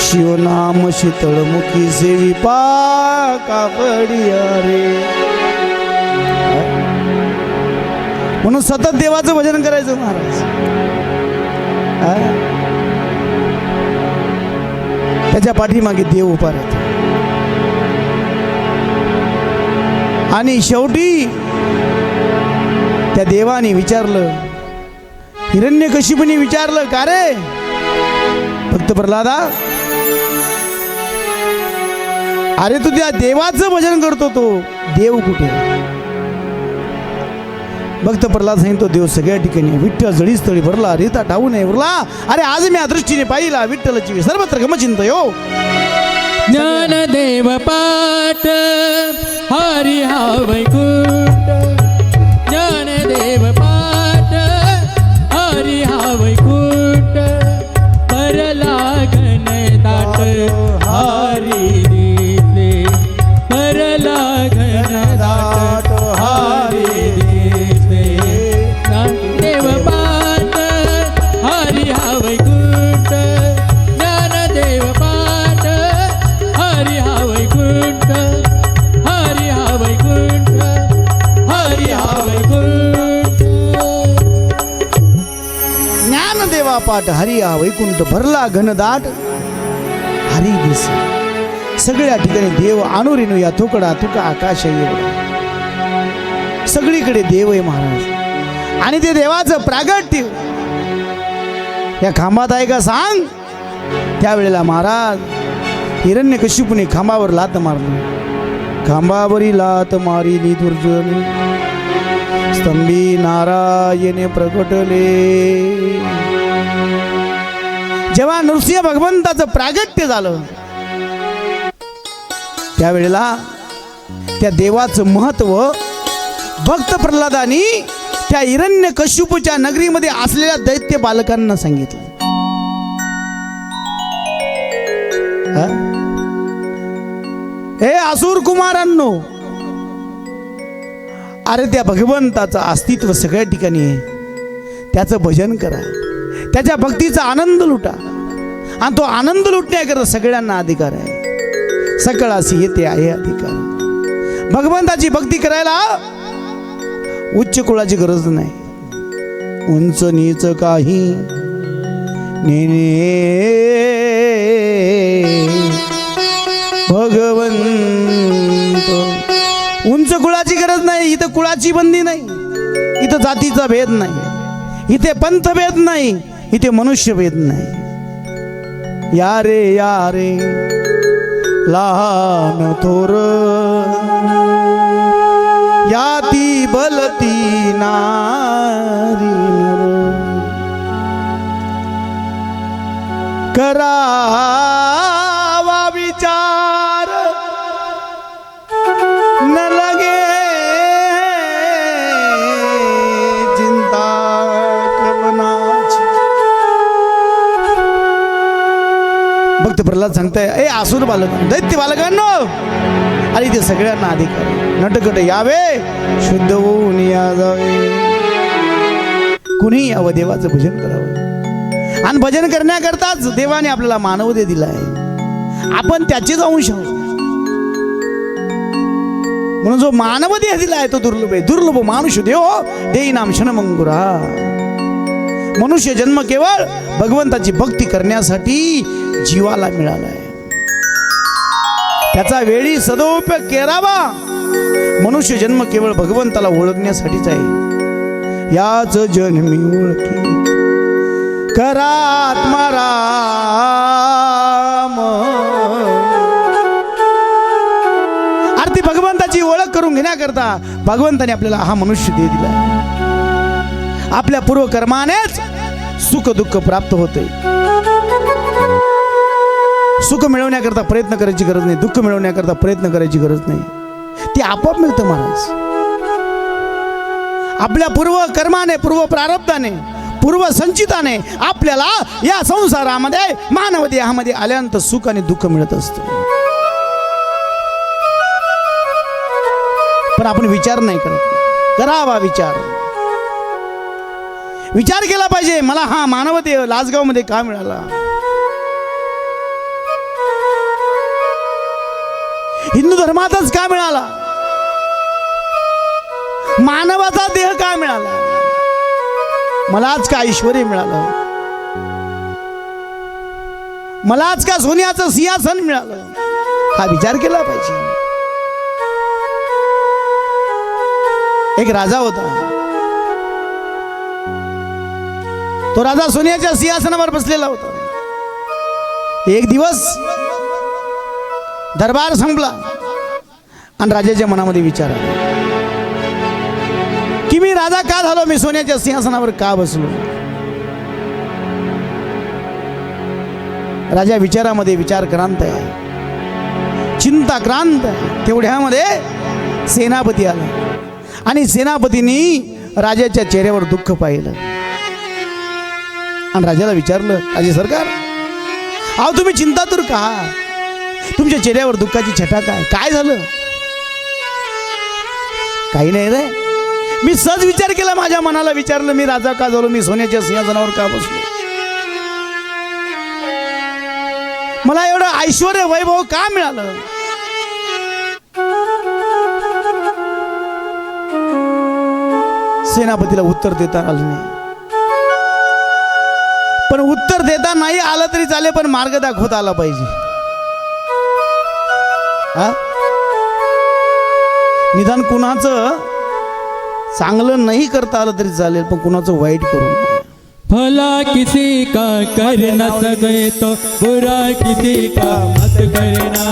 शिवनाम शीतळमुखी सेवी पाका पडिया रे. म्हणून सतत देवाचं भजन करायचं महाराज. त्याच्या पाठीमागे देव उभा राहतो. आणि शेवटी त्या देवाने विचारलं, हिरण्यकशिपूने विचारलं, का रे भक्त प्रल्हादा, अरे तू त्या देवाचं भजन करतो, तो देव कुठे? भक्त प्रल्हाद सांगितलं, देव सगळ्या ठिकाणी, विठ्ठल जळी स्थळी भरला, रीता ठाऊ नये उरला. अरे आज मी या दृष्टीने पाहिला विठ्ठलाची सर्वत्र गमचिंत यो. ज्ञानदेव पाठ हरी हा वैकुंठ, ज्ञानदेव पाठ हरी हा वैकुंठ, परला घन दाट हरी दिसले, परला घन दाट हरी दिसले. ज्ञानदेव पाठ हरी हा वैकुंठ, ज्ञानदेव पाठ हरी हा वैकुंठ, हरी हा वैकुंठ, हरी हा वैकुंठ. ज्ञानदेवा पाठ हरी हा वैकुंठ, भरला घनदाट हरी दिस. सगळ्या ठिकाणी देव अनुरेणू या तुकडा तुका आकाश एवढा. सगळीकडे देव आहे महाराज. आणि ते देवाचं प्रागट्य या खांबात आहे का सांग? त्यावेळेला महाराज हिरण्यकशिपूने खांबावर लात मारली. खांबावरी लात मारिली दुर्जने, स्तंभी नारायणे प्रगटले. जेव्हा नृसिंह भगवंताचं प्रागट्य झालं त्यावेळेला त्या देवाचं महत्व भक्त प्रल्हादानी त्या हिरण्यकशिपूच्या नगरीमध्ये असलेल्या दैत्य बालकांना सांगितलं. हे असुर कुमारांनो, अरे त्या भगवंताचं अस्तित्व सगळ्या ठिकाणी आहे, त्याचं भजन करा, त्याच्या भक्तीचा आनंद लुटा. आणि तो आनंद लुटण्याकरता सगळ्यांना अधिकार आहे. सकळासी येते आहे अधिकार. भगवंताची भक्ती करायला उच्च कुळाची गरज नाही, उंच नीच काही नेने भगवंत. उंच कुळाची गरज नाही. इथं कुळाची बंदी नाही, इथं जातीचा भेद नाही, इथे पंथ भेद नाही, इथे मनुष्य भेद नाही. या रे लहान थोर याती बलती नारी नर. करावा विचार न लगे चिंता कवनाची. भक्त प्रल्हाद सांगताय, ए आसुर बालक, दैत्य बालकांनो, आणि ते सगळ्यांना अधिकार नटकट यावे, शुद्ध होऊन या जावे. कुणी यावं, देवाचं भजन करावं. आणि भजन करण्याकरताच देवाने आपल्याला मानवदेह दिला आहे. आपण त्याचेच अंश आहोत. म्हणून जो मानवदेह दिला आहे तो दुर्लभ आहे. दुर्लभ मानुष्य देव देई नाम क्षणमंगुरा. मनुष्य जन्म केवळ भगवंताची भक्ती करण्यासाठी जीवाला मिळाला आहे. त्याचा वेळी सदुपयोग करावा. मनुष्य जन्म केवळ भगवंताला ओळखण्यासाठीच आहे. याच जन्मी ओळखी करा आत्माराम. आरती भगवंताची ओळख करून घेण्याकरता भगवंताने आपल्याला हा मनुष्य देह दिला. आपल्या पूर्व कर्मानेच सुख दुःख प्राप्त होते. सुख मिळवण्याकरता प्रयत्न करायची गरज नाही, दुःख मिळवण्याकरता प्रयत्न करायची गरज नाही. ते आपोआप मिळतं महाराज. आपल्या पूर्व कर्माने, पूर्व प्रारब्धाने, पूर्व संचिताने आपल्याला या संसारामध्ये मानव देहामध्ये आल्यानंतर सुख आणि दुःख मिळत असतं. पण आपण विचार नाही करत. करावा विचार. विचार केला पाहिजे, मला हा मानव देह लासगाव मध्ये का मिळाला, हिंदू धर्मातच का मिळाला, मानवाचा देह का मिळाला, मलाच का ऐश्वर्य मिळालं, मलाच का सोन्याचं सिंहासन मिळालं. हा विचार केला पाहिजे. एक राजा होता. तो राजा सोन्याच्या सिंहासनावर बसलेला होता. एक दिवस दरबार संपला आणि राजाच्या मनामध्ये विचार आला की मी राजा का झालो, मी सोन्याच्या सिंहासनावर का बसलो. राजा विचारामध्ये विचारक्रांत आहे, चिंताक्रांत आहे. तेवढ्यामध्ये सेनापती आला आणि सेनापतींनी राजाच्या चेहऱ्यावर दुःख पाहिलं आणि राजाला विचारलं, राजे सरकार, अहो तुम्ही चिंतातुर का, तुमच्या चेहऱ्यावर दुःखाची छटा काय झालं. काही नाही रे, मी सहज विचार केला, माझ्या मनाला विचारलं, मी राजा का झालो, मी सोन्याच्या सिंहासनावर का बसलो, मला एवढं ऐश्वर्य वैभव का मिळालं. सेनापतीला उत्तर देता आलं नाही. पण उत्तर देता नाही आलं तरी चालेल, पण मार्ग दाखवता आला पाहिजे. निदान कुणाचं चांगलं नाही करता आलं तरी चालेल, पण कुणाचं वाईट करून. भला किसी का कर न सके तो बुरा किसी का मत करना.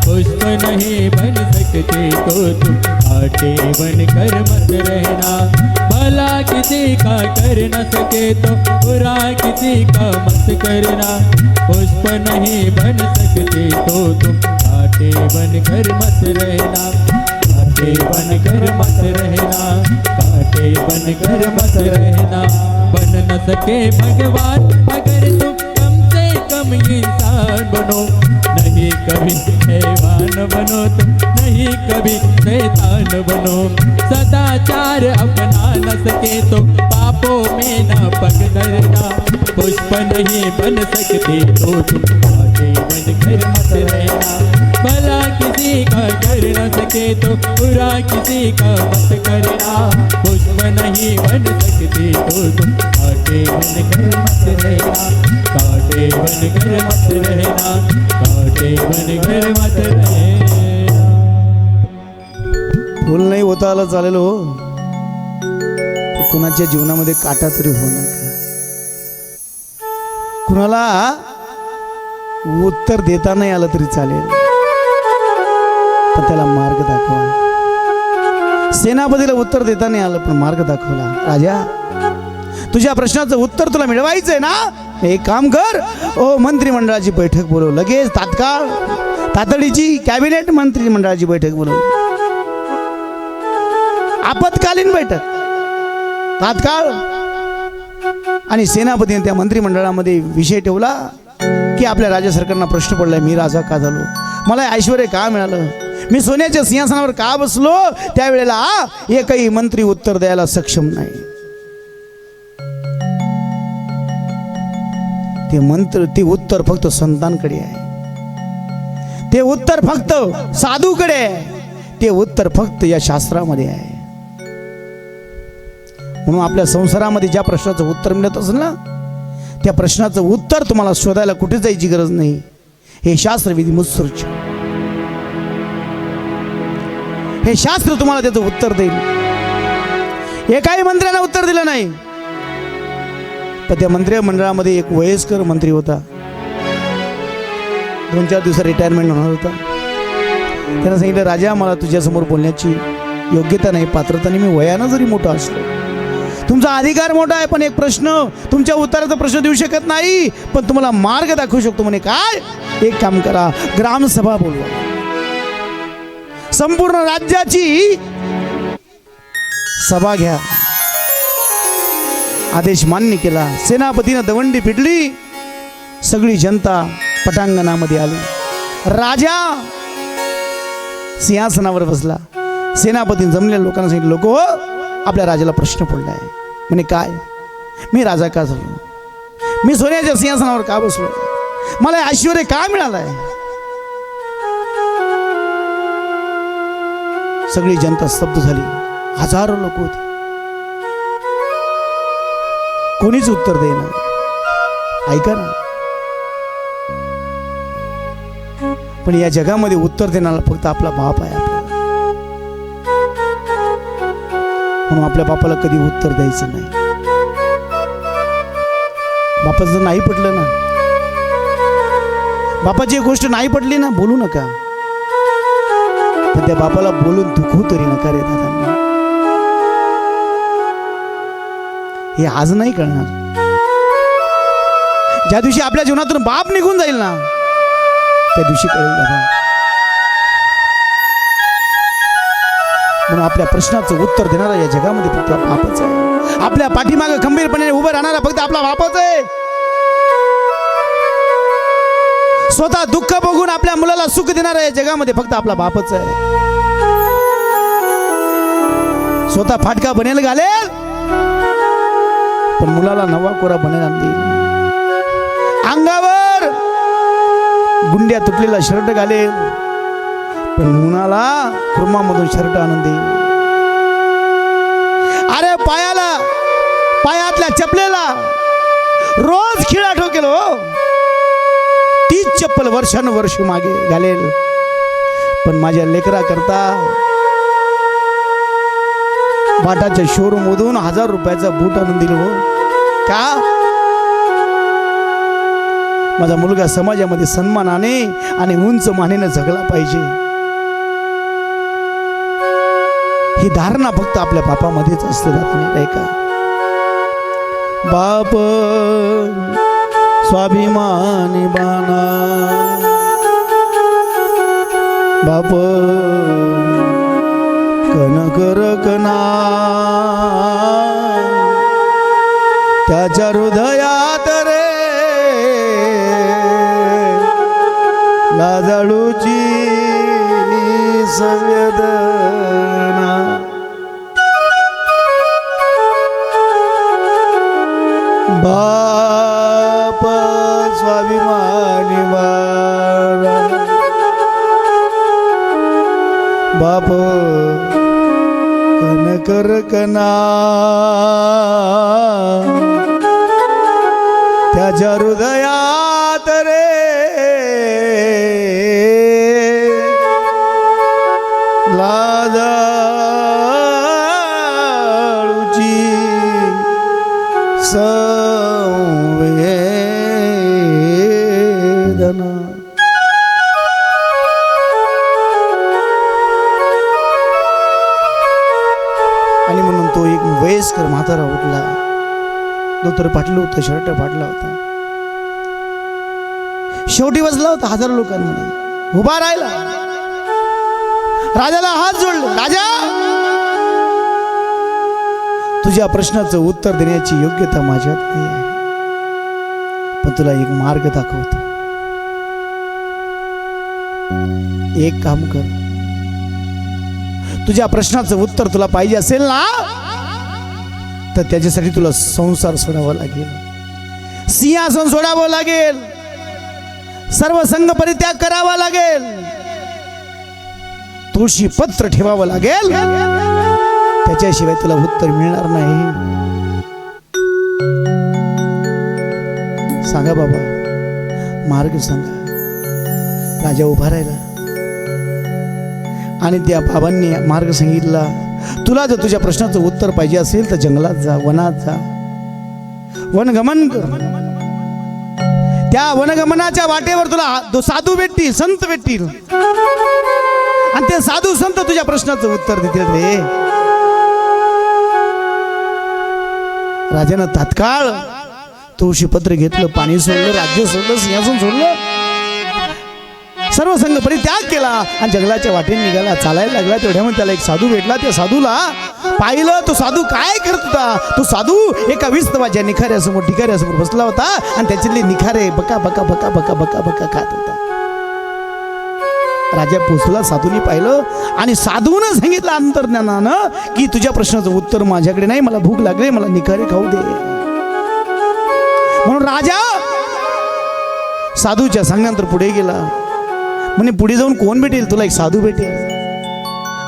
पुष्प नहीं बन सकते तो तुम कांटे बन कर मत रहना. भला किसी का कर न सके तो बुरा किसी का मत करना. पुष्प नहीं बन सकते तो तुम कांटे बन कर मत रहना. कांटे बन कर मत रहना. कांटे बन कर मत रहना. बन न सके भगवान अगर तुम कम से कम इंसान बनो. नहीं कभी हैवान बनो तुम, नहीं कभी शैतान बनो. सदाचार अपना न सके तो पापों में न पग धरना. पुष्प नहीं बन सकते तो तुम कांटे बन कर मत रहना. भला किसी का कर न सके तो बुरा किसी का मत करना. पुष्प नहीं बन सकते तो तुम कांटे बन कर मत रहना. कांटे बन कर मत रहना. कांटे बन कर मत रहना. फुल नाही होता आलं चालेल हो, कुणाच्या जीवनामध्ये काटा तरी हो नका. कुणाला उत्तर देता नाही आलं तरी चालेल, पण त्याला मार्ग दाखवा. सेनापतीला उत्तर देता नाही आलं पण मार्ग दाखवला. राजा, तुझ्या प्रश्नाचं उत्तर तुला मिळवायचंय ना, एक काम कर, ओ मंत्रिमंडळाची बैठक बोलव लगेच, तात्काळ तातडीची कॅबिनेट मंत्रिमंडळाची बैठक बोलवली, आपत्कालीन बैठक तात्काळ. आणि सेनापतीने त्या मंत्रिमंडळामध्ये विषय ठेवला की आपल्या राज्य सरकारना प्रश्न पडलाय, मी राजा का झालो, मला ऐश्वर्य का मिळालं, मी सोन्याच्या सिंहासनावर का बसलो. त्यावेळेला एकही मंत्री उत्तर द्यायला सक्षम नाही. ते उत्तर फक्त संतांकडे आहे, ते उत्तर फक्त साधूकडे आहे, ते उत्तर फक्त या शास्त्रामध्ये आहे. म्हणून आपल्या संसारामध्ये ज्या प्रश्नाचं उत्तर मिळत असेल ना, त्या प्रश्नाचं उत्तर तुम्हाला शोधायला कुठे जायची गरज नाही. हे शास्त्र विधी मुत्सृज, हे शास्त्र तुम्हाला त्याचं उत्तर देईल. एकाही मंत्र्यानं उत्तर दिलं नाही. पण त्या मंत्रिमंडळामध्ये एक वयस्कर मंत्री होता, 2-4 दिवसात रिटायरमेंट होणार होता. त्यानं सांगितलं, राजा मला तुझ्यासमोर बोलण्याची योग्यता नाही, पात्रता नाही, मी वयानं जरी मोठा असलो, तुमचा अधिकार मोठा आहे, पण एक प्रश्न तुमच्या उत्तराचा प्रश्न देऊ शकत नाही, पण तुम्हाला मार्ग दाखवू शकतो. म्हणे काय, एक काम करा, ग्रामसभा बोलवा, संपूर्ण राज्याची सभा घ्या. आदेश मान्य केला. सेनापतीनं दवंडी पिटली, सगळी जनता पटांगणामध्ये आली. राजा सिंहासनावर बसला. सेनापतीने जमलेल्या लोकांना सांगितलं, लोक हो, आपल्या राजाला प्रश्न पडला आहे. म्हणे काय, मी राजा का झालो, मी सोन्याच्या सिंहासनावर का बसलो, मला ऐश्वर्य का मिळालंय. सगळी जनता स्तब्ध झाली. हजारो लोक होती, कोणीच उत्तर देईना. ऐका ना, पण या जगामध्ये उत्तर देणारा फक्त आपला बाप आहे. म्हणून आपल्या बापाला कधी उत्तर द्यायचं नाही. बापाचं जर नाही पटलं ना, बापाची एक गोष्ट नाही पटली ना, बोलू नका. पण त्या बापाला बोलून दुखू तरी नका रे दादा. हे आज नाही कळणार. ज्या दिवशी आपल्या जीवनातून बाप निघून जाईल ना, त्या दिवशी कळेल दादा. म्हणून आपल्या प्रश्नाचं उत्तर देणारा या जगामध्ये फक्त बापच आहे. आपल्या पाठीमागे खंबीरपणे उभं राहणारा फक्त आपला बापच आहे. स्वतः दुःख बघून आपल्या मुलाला सुख देणारा या जगामध्ये फक्त आपला बापच आहे. स्वतः फाटका बनेल घालेल, पण मुलाला नवा कोरा बनेल देईल. अंगावर गुंड्या तुटलेला शर्ट घालेल, पण मुलाला कुर्मामधून शर्ट आणून देईल. अरे पायातल्या चपलेला रोज खिळा ठोकेल हो, तीच चप्पल वर्षानुवर्ष मागे घालेल, पण माझ्या लेकरा करता बाटाच्या शोरूम मधून 1000 रुपयाचा बूट आणून दिल हो. का? माझा मुलगा समाजामध्ये सन्मानाने आणि उंच मानेने जगला पाहिजे. ही धारणा फक्त आपल्या बापामध्येच असते. नाही का? बाप स्वाभिमानी बाना, बाप कनकर कना, त्याच्या हृदयात रे लाजाळूची संवेदना. बाप स्वाभिमानी बाळा, बाप कनकर कना, त्याच्या हृदयात रे लाजाळूची संवेदना. आणि म्हणून तो एक वयस्कर म्हातारा उठला. धोतर फाटलं होतं, शर्ट फाटला होता. शेवटी बसला होता हजारो लोकांमध्ये, उभा राहिला, राजाला हात जोडले. राजा, तुझ्या प्रश्नाचं उत्तर देण्याची योग्यता माझ्यात नाही आहे, पण तुला एक मार्ग दाखवतो. एक काम कर, तुझ्या प्रश्नाचं उत्तर तुला पाहिजे असेल ना, तर त्याच्यासाठी तुला संसार सोडावा लागेल, सिंहासन सोडावं लागेल, सर्व संघ परित्याग करावा लागेल, तुळशी पत्र ठेवावं लागेल, त्याच्याशिवाय तुला उत्तर मिळणार नाही. सांगा बाबा, मार्ग सांगा. राजा उभा राहिला आणि त्या बाबांनी मार्ग सांगितला. तुला जर तुझ्या प्रश्नाचं उत्तर पाहिजे असेल तर जंगलात जा, वनात जा, वनगमन कर. त्या वनगमनाच्या वाटेवर तुला साधू भेटतील, संत भेटतील, आणि ते साधू संत तुझ्या प्रश्नाचं उत्तर देतील रे. राजानं तात्काळ तुळशीपत्र घेतलं, पाणी सोडलं, राज्य सोडलं, सिंहासन सोडलं, सर्व संघ परित्याग केला आणि जंगलाच्या वाटेने निघाला, चालायला लागला. तेवढ्यामध्ये त्याला एक साधू भेटला. त्या साधूला पाहिलं, तो साधू काय करत होता. तो साधू एका विस्तवाच्या निखाऱ्यासमोर, ढिगाऱ्यासमोर बसला होता आणि त्याच्यातले निखारे बका बका बका बका बका बका खात होता. राजा पोचला, साधूने पाहिलं आणि साधूनं सांगितलं अंतर्ज्ञानानं की तुझ्या प्रश्नाचं उत्तर माझ्याकडे नाही, मला भूक लागली, मला निखारे खाऊ दे. म्हणून राजा साधूच्या सांगण्यानंतर पुढे गेला. म्हणे पुढे जाऊन कोण भेटेल, तुला एक साधू भेटेल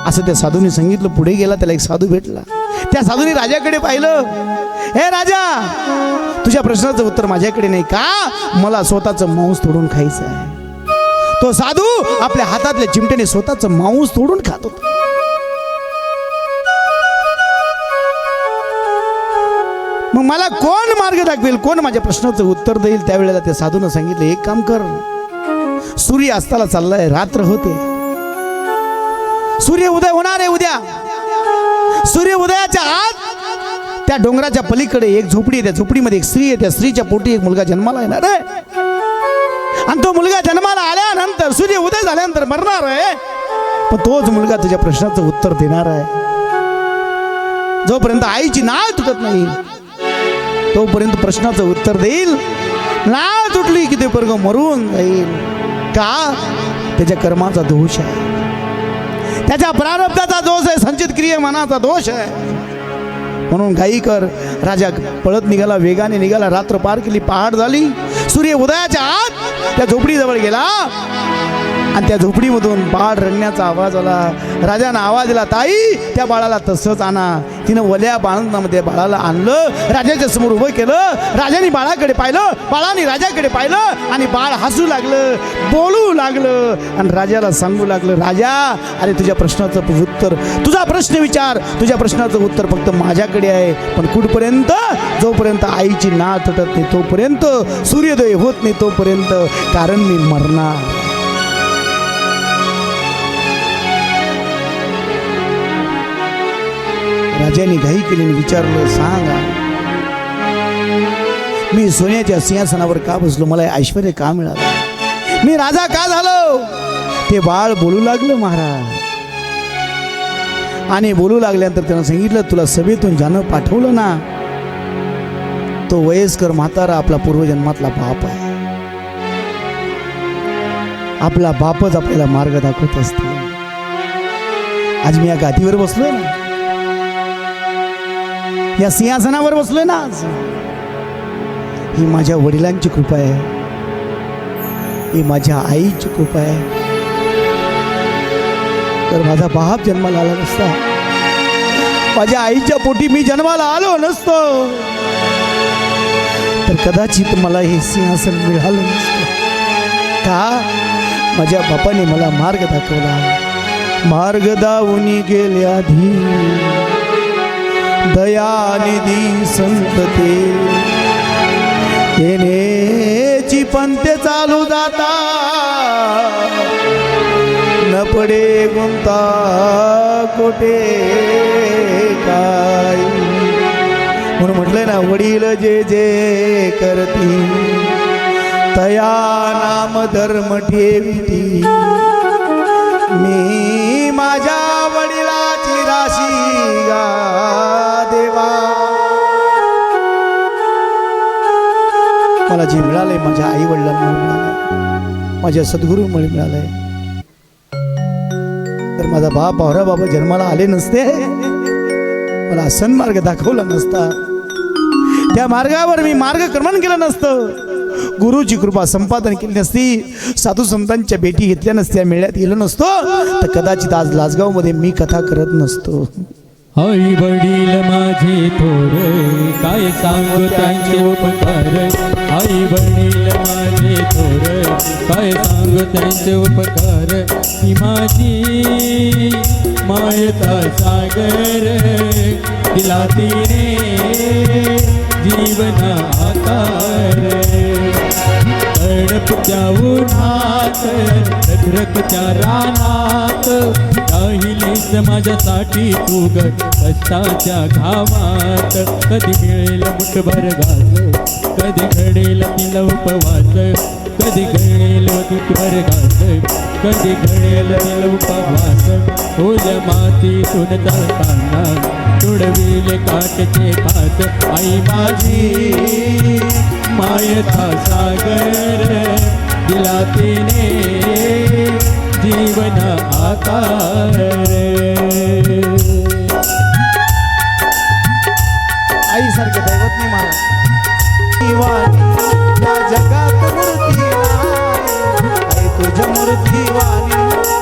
असं त्या साधूने सांगितलं. पुढे गेला, त्याला एक साधू भेटला. त्या साधूने राजाकडे पाहिलं. हे राजा, तुझ्या प्रश्नाचं उत्तर माझ्याकडे नाही का, मला स्वतःचं मांस तोडून खायचं आहे. तो साधू आपल्या हातातल्या चिमट्याने स्वतःचं मांस तोडून खात होता. मग मला कोण मार्ग दाखवेल, कोण माझ्या प्रश्नाचं उत्तर देईल. त्यावेळेला त्या साधूनं सांगितलं, एक काम कर, सूर्य अस्ताला चाललाय, रात्र होते, सूर्य उदय होणार आहे उद्या. सूर्य उदयाच्या आत त्या डोंगराच्या पलीकडे एक झोपडी आहे, त्या झोपडीमध्ये एक स्त्री आहे, त्या स्त्रीच्या पोटी एक मुलगा जन्माला येणार आहे आणि तो मुलगा जन्माला आल्यानंतर सूर्य उदय झाल्यानंतर मरणार आहे, पण तोच मुलगा तुझ्या प्रश्नाचं उत्तर देणार आहे. जोपर्यंत आईची नाळ तुटत नाही तोपर्यंत प्रश्नाचं उत्तर देईल. नाळ तुटली की ते पोरगं मरून जाईल. का? त्याच्या कर्माचा दोष आहे, त्याच्या प्रारब्धाचा दोष आहे, संचित क्रिये मनाचा दोष आहे. म्हणून घाई कर. राजा पळत निघाला, वेगाने निघाला, रात्र पार केली, पहाट झाली. सूर्य उदयाच्या आत त्या झोपडीजवळ गेला आणि त्या झोपडीमधून बाळ रडण्याचा आवाज आला. राजानं आवाज दिला, ताई त्या बाळाला तसंच आणा. तिनं वल्या बाळंतामध्ये बाळाला आणलं, राजाच्या समोर उभं केलं. राजाने बाळाकडे पाहिलं, बाळाने राजाकडे पाहिलं आणि बाळ हसू लागलं, बोलू लागलं आणि राजाला सांगू लागलं, राजा अरे तुझ्या प्रश्नाचं उत्तर, तुझा प्रश्न विचार, तुझ्या प्रश्नाचं उत्तर फक्त माझ्याकडे आहे, पण कुठपर्यंत? जोपर्यंत आईची नाळ तुटत नाही तोपर्यंत, सूर्योदय होत नाही तोपर्यंत, कारण मी मरणार. राजाने घाई केली, विचारलं, सांगा मी सोन्याच्या सिंहासनावर का बसलो, मला ऐश्वर्य का मिळालं, मी राजा का झालो? ते बाळ बोलू लागलं महाराज. आणि बोलू लागल्यानंतर त्यानं सांगितलं, तुला सभेतून ज्यानं पाठवलं ना तो वयस्कर म्हातारा आपला पूर्वजन्मातला बाप आहे. आपला बापच आपल्याला मार्ग दाखवत असतो. आज मी या गादीवर बसलोय ना, या सिंहासनावर बसलोय ना, आज ही माझ्या वडिलांची कृपा आहे, ही माझ्या आईची कृपा आहे. तर माझा बाप जन्माला आला नसता, माझ्या आईच्या पोटी मी जन्माला आलो नसतो, तर कदाचित मला हे सिंहासन मिळालं नसतं. का? माझ्या बापाने मला मार्ग दाखवला. मार्ग दावून गेल्या आधी दयानिधी संत येण्याची पंथे चालू जाता, न पडे गुंता कोटे काय. म्हणून म्हटलंय ना, वडील जे जे करती तया नाम धर्म ठेविती मी माझ्या वडिलाची राशी गा देवा. मला जे मिळालंय माझ्या आई वडिलांमुळे मिळालंय, माझ्या सद्गुरूमुळे मिळालंय. तर माझा बाप भावरा बाबा जन्माला आले नसते, मला सन्मार्ग दाखवला नसता, त्या मार्गावर मी मार्गक्रमण केलं नसतं, गुरुची कृपा संपादन केली नसती, साधू संतांच्या भेटी घेतल्या नसत्या, मिळण्यात गेलो नसतो, तर कदाचित आज लासगावमध्ये मी कथा करत नसतो. आई वडील माझे थोर काय सांगू त्यांचे उपकार. आई वडील माझे थोर काय सांगू त्यांचे उपकार. ही माझी मायता सागर दिला तिने जीवन आकार. तडपच्या उन्हात रखरखच्या रानात राहिलीस माझ्यासाठी तू ग कष्टाच्या घामात. कधी मिळेल मुठभर घास, कधी घडेल तिला उपवास. कधी घडेल मुठभर घास, कधी घडेल तिला उपवास. ओल्या मातीतून जाताना तुडविले काटचे खास. आई माझी मायता सागर दिला तिने जीवन आकार. आईसारखं दैवत नाही मला. या जगात मूर्ती नाही, आई तुझ्या मूर्ती वाणी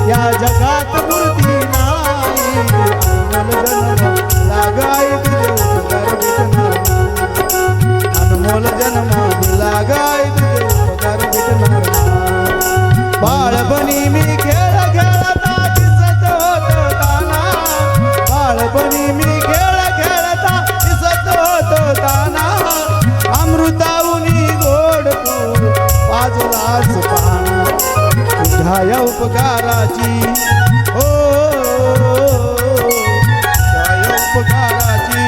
या जगात मूर्ती नाही. अनमोल जन्म लागाय तुझे उपकार भेटणार. बाळपणी मी खेळ खेळता दिसत होत ताना, बाळपणी मी खेळ खेळता दिसत होत ताना. अमृताऊनी गोड तू बाजूलाच पाना. तुझ्या या उपकाराची हो त्या उपकाराची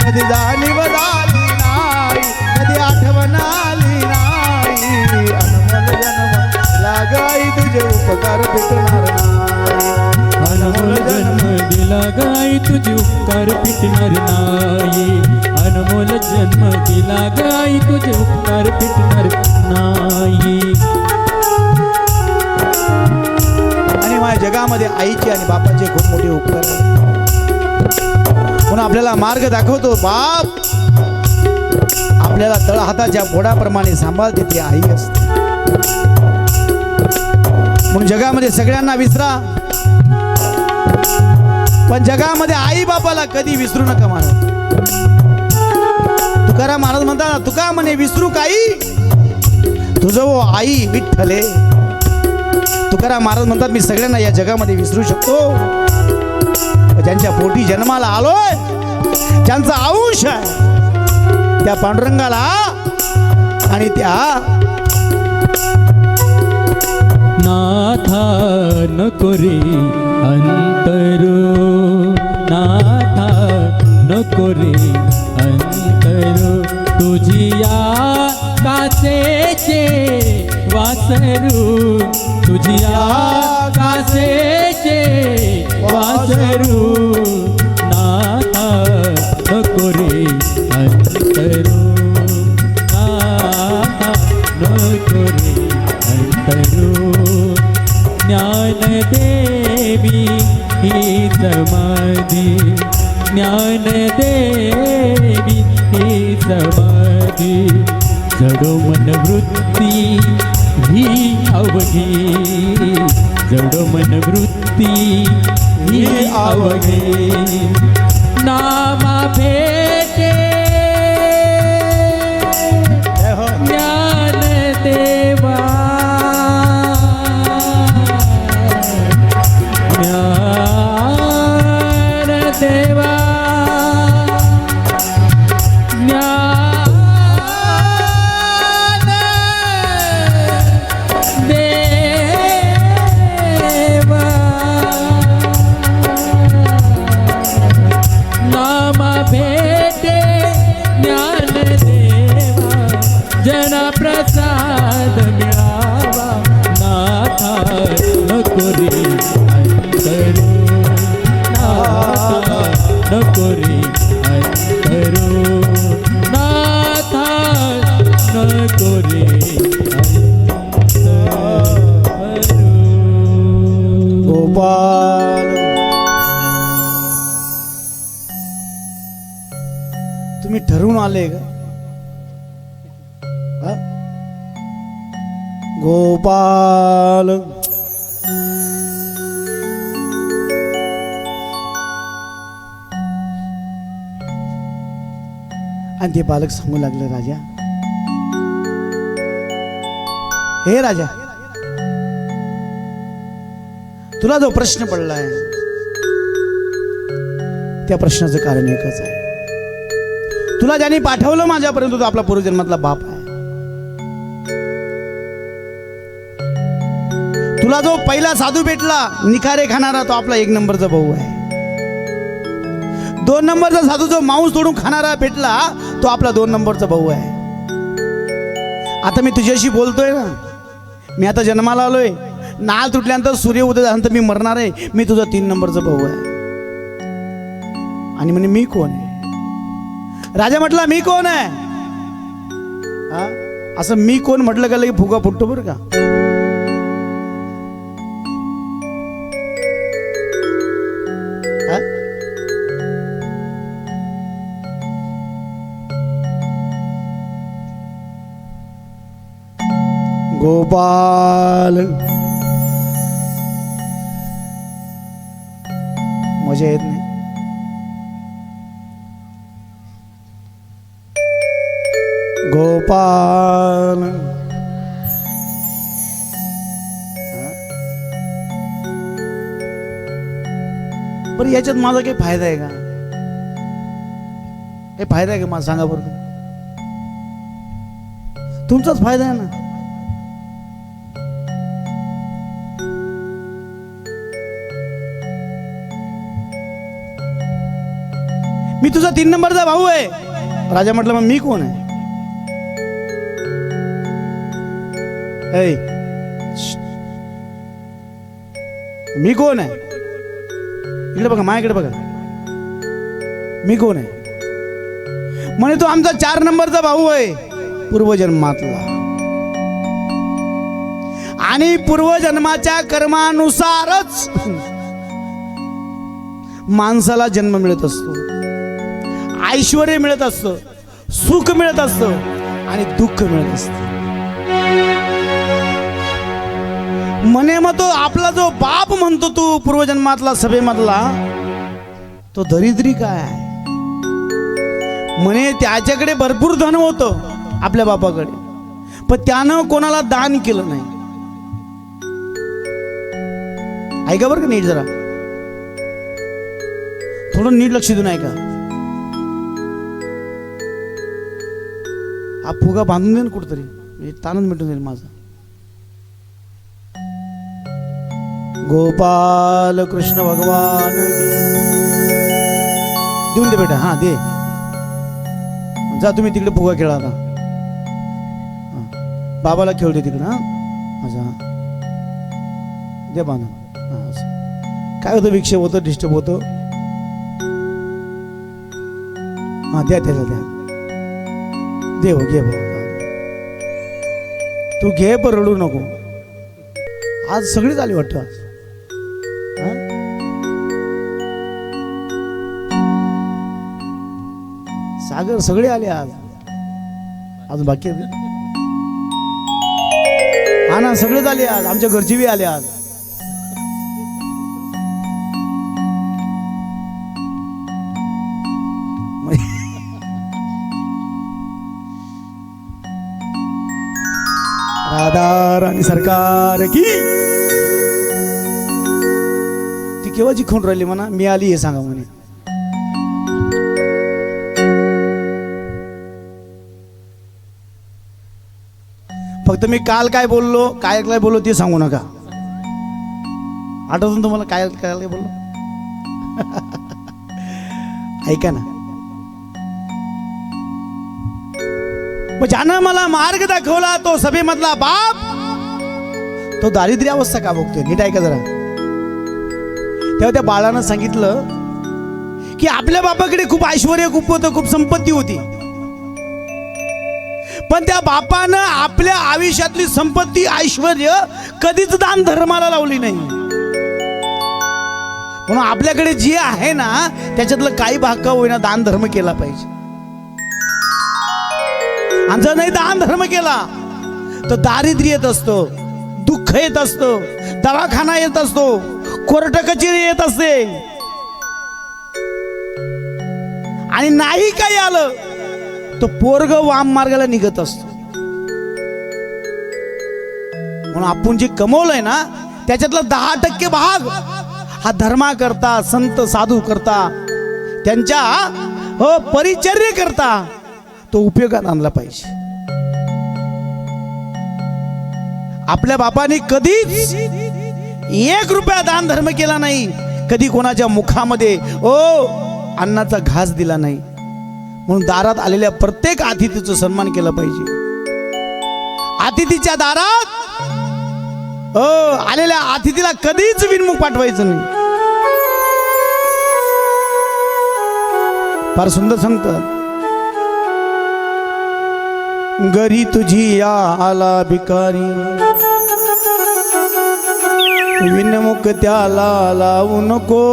कधी जाणीव झाली नाही, कधी आठवण आली नाही. अनमोल जन्म लागाई तुझे उपकार भेटणार नाही. अनमोल जन्म दिला गाई तुझे उपकार फिटणार नाही. अनमोल जन्म दिला गाई तुझे उपकार फिटणार नाही. आणि माझ्या जगामध्ये आईचे आणि बापाचे खूप मोठे उपकार आहेत. म्हणून आपल्याला मार्ग दाखवतो बाप, आपल्याला तळहाताच्या बोडाप्रमाणे सांभाळते ती आई असते. म्हणून जगामध्ये सगळ्यांना विसरा, पण जगामध्ये आई बापाला कधी विसरू नका महाराज. तुकाराम महाराज म्हणतात, तुका म्हणे विसरू काही तुझं वो आई विठ्ठले. तुकाराम महाराज म्हणतात, मी सगळ्यांना या जगामध्ये विसरू शकतो, ज्यांच्या पोटी जन्माला आलोय, ज्यांचा अंश आहे त्या पांडुरंगाला आणि त्या नाथा नको रे अंतरू. नाथा नको रे अंतरू. तुझिया कासेचे वासरू. तुझिया कासेचे वासरू. नाथा नको रे अंतरू. नाथा नको रे अंतरू. ज्ञानदेवी ही समाधी. ज्ञानदेवी ही समाधी. जडो मन वृत्ती ही अवघी. जडो मन वृत्ती ही अवघी. नामा भेटे ज्ञान देवा. ज्ञान देवा. प्रसाद रे अंतरू नाथा नको रे अंतरू. गोपाल तुम्ही ठरवून आले का हा? गोपाल आणि ते बालक सांगू लागले राजा हे राजा तुला जो प्रश्न पडलाय त्या प्रश्नाचं कारण एकच आहे तुला ज्याने पाठवलं माझ्यापर्यंत तो आपला पूर्वजन्मातला बाप आहे तुला जो पहिला साधू भेटला निखारे खाणारा तो आपला 1 नंबरचा भाऊ आहे 2 नंबरचा साधू जो मांस तोडून खाणारा भेटला तो आपला 2 नंबरचा भाऊ आहे आता मी तुझ्याशी बोलतोय ना मी आता जन्माला आलोय नाल तुटल्यानंतर सूर्य उदय झाल्यानंतर मी मरणार आहे मी तुझा 3 नंबरचा भाऊ आहे आणि म्हणे मी कोण आहे राजा म्हटला मी कोण आहे हा असं मी कोण म्हटलं का लगे फुगा फुटतो बरं का हा? गोपाल मजा येत नाही गोपाल बरं याच्यात माझा काही फायदा आहे का काही फायदा आहे का मला सांगा बरं तुमचाच फायदा आहे ना मी तुझा 3 नंबरचा भाऊ आहे राजा म्हटलं मग मी कोण आहे ऐ, मी कोण आहे इकडे बघा माझ्याकडे बघा मी कोण आहे म्हणे तो आमचा 4 नंबरचा भाऊ आहे पूर्वजन्मातला आणि पूर्वजन्माच्या कर्मानुसारच माणसाला जन्म मिळत असतो ऐश्वर्य मिळत असतं सुख मिळत असतं आणि दुःख मिळत असतं म्हणे मग तो आपला जो बाप म्हणतो तू पूर्वजन्मातला सभेमधला तो दरिद्री काय आहे म्हणे त्याच्याकडे भरपूर धन होतं आपल्या बापाकडे पण त्यानं कोणाला दान केलं नाही ऐका बरं का नीट जरा थोडं नीट लक्ष देऊन ऐका हा फुगा बांधून दे ना कुठतरी ताणच मिटून जाईल माझा गोपाल कृष्ण भगवान देऊन दे बेटा हा दे जा तुम्ही तिकडे फुगा खेळा आता बाबाला खेळू दे तिकडे हा माझा दे बांधून काय होतं विक्षेप होतं डिस्टर्ब होतं हा द्या त्याला द्या दे घे तू घे पण रडू नको आज सगळीच आली वाटतं आज सागर सगळे आले आज अजून बाकी हा ना सगळेच आले आज आमच्या घरची बी आले आज राधा राणी सरकार की ती केव्हाची खून राहिली म्हणा मी आली हे सांगा म्हणे फक्त मी काल काय बोललो काय ते सांगू नका आठवतं तुम्हाला काय बोललो ऐका ना मग ज्यानं मला मार्ग दाखवला तो सभेमधला बाप तो दारिद्र्य अवस्था का भोगतोय नीट ऐका जरा तेव्हा त्या बाळानं सांगितलं की आपल्या बापाकडे खूप ऐश्वर खूप होतं, खूप संपत्ती होती, पण त्या बापानं आपल्या आयुष्यातली संपत्ती ऐश्वर कधीच दान धर्माला लावली नाही. म्हणून आपल्याकडे जे आहे ना त्याच्यातलं काही भाग का होईना दान धर्म केला पाहिजे. आणि जर नाही दान धर्म केला तर दारिद्र्य येत असतो, दुःख येत असतो, दवाखाना येत असतो, कोर्ट कचेरी येत असते, आणि नाही काही आलं तो पोरग वाम मार्गाला निघत असतो. म्हणून आपण जे कमवलंय ना त्याच्यातला 10% भाग हा धर्मा करता, संत साधू करता, त्यांच्या परिचर्ये करता तो उपयोगात आणला पाहिजे. आपल्या बापाने कधीच 1 रुपया दान धर्म केला नाही, कधी कोणाच्या मुखामध्ये अन्नाचा घास दिला नाही. म्हणून दारात आलेल्या प्रत्येक अतिथीचा सन्मान केला पाहिजे. अतिथीच्या दारात आलेल्या अतिथीला कधीच विनमुख पाठवायचं नाही. फार सुंदर सांगतात, घरी तुझी या आला भिकारी, विनमुख त्याला लावू नको.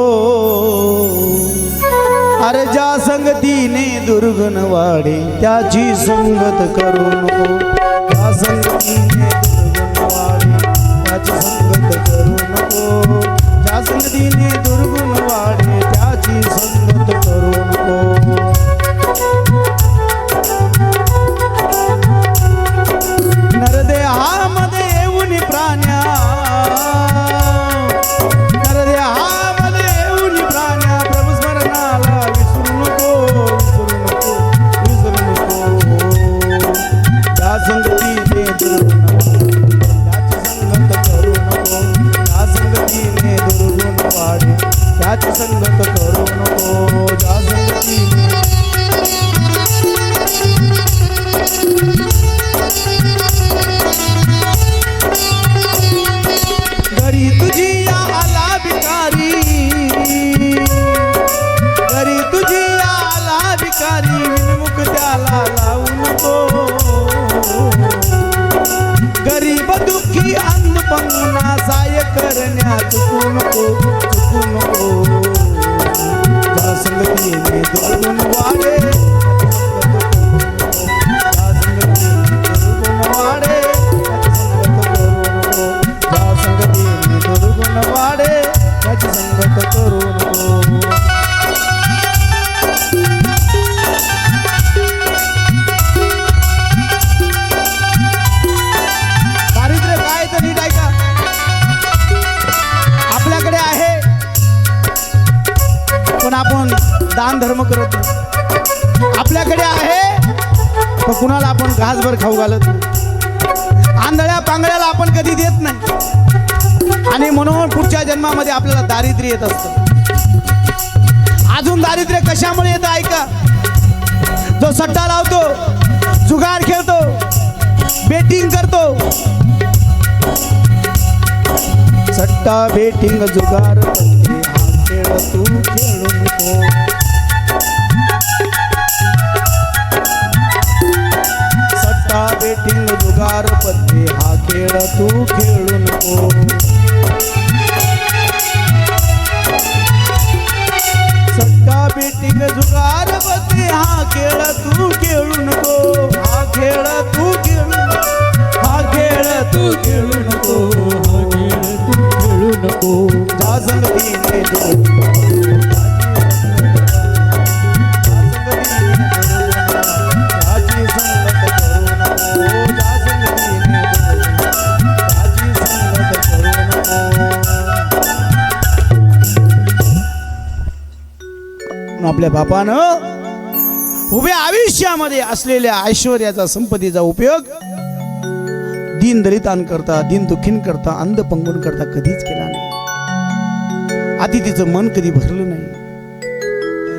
अरे ज्या संगतीने दुर्गुण वाढे त्याची संगत करू नको. ज्या संगतीने दुर्गुण वाढे त्याची संगत करू नको. ज्या संगतीने दुर्गुण वाढे त्याची संगत करू नको. नरदेहामध्ये येऊन प्राण्या, नरदेहामध्ये येऊन प्राण्या, प्रभू स्मरणाला विसरू नको, विसरू नको, विसरू नको. त्या संगतीने दुर्गुण त्याची संगत करू नको. त्या संगतीने दुर्गुण वाढे त्याची संगत करू नको. ज्या संगतीने घरी तुझी आला भिकारी, घरी तुझी आला भिकारी, विनमुख त्याला लावू नको. गरीब दुःखी अंध पंगुना साय करण्या चुकू नको, चुकू नको. ज्या संगतीने दुर्गुण वाढे त्या संगतीने दुर्गुण वाढे दुर्गुण वाढे त्याची संगत करू नको. दारिद्र्य काय तर नीट ऐका. आपल्याकडे आहे पण आपण दान धर्म करत नाही. आपल्याकडे आहे पण कुणाला आपण घासभर खाऊ घालत नाही. आंधळ्या पांगळ्याला आपण कधी देत नाही. आणि म्हणून पुढच्या जन्मामध्ये आपल्याला दारिद्र्य येत असतं. अजून दारिद्र्य कशामुळे येतं ऐका. जो सट्टा लावतो, जुगार खेळतो, बेटिंग करतो, सट्टा बेटिंग जुगार हा खेळ तू खेळू नको. सट्टा बेटिंग जुगार पत्ते हा खेळ तू खेळू नको. सट्टा बेटिंग जुगार पत्ते हा खेळ तू खेळू नको. हा खेळ तू खेळू, हा खेळ तू खेळू नको, हा खेळ तू खेळू नको. ज्या संगतीने त्याची संगत करू नको. ज्या संगतीने त्याची संगत करू नको. आपल्या बापानं उभ्या आयुष्यामध्ये असलेल्या ऐश्वर्याचा, संपत्तीचा उपयोग दीनदलितांकरता, दीन दुःखींकरता, अंध पंगून करता कधीच केला नाही. अतिथीचं मन कधी भरलं नाही,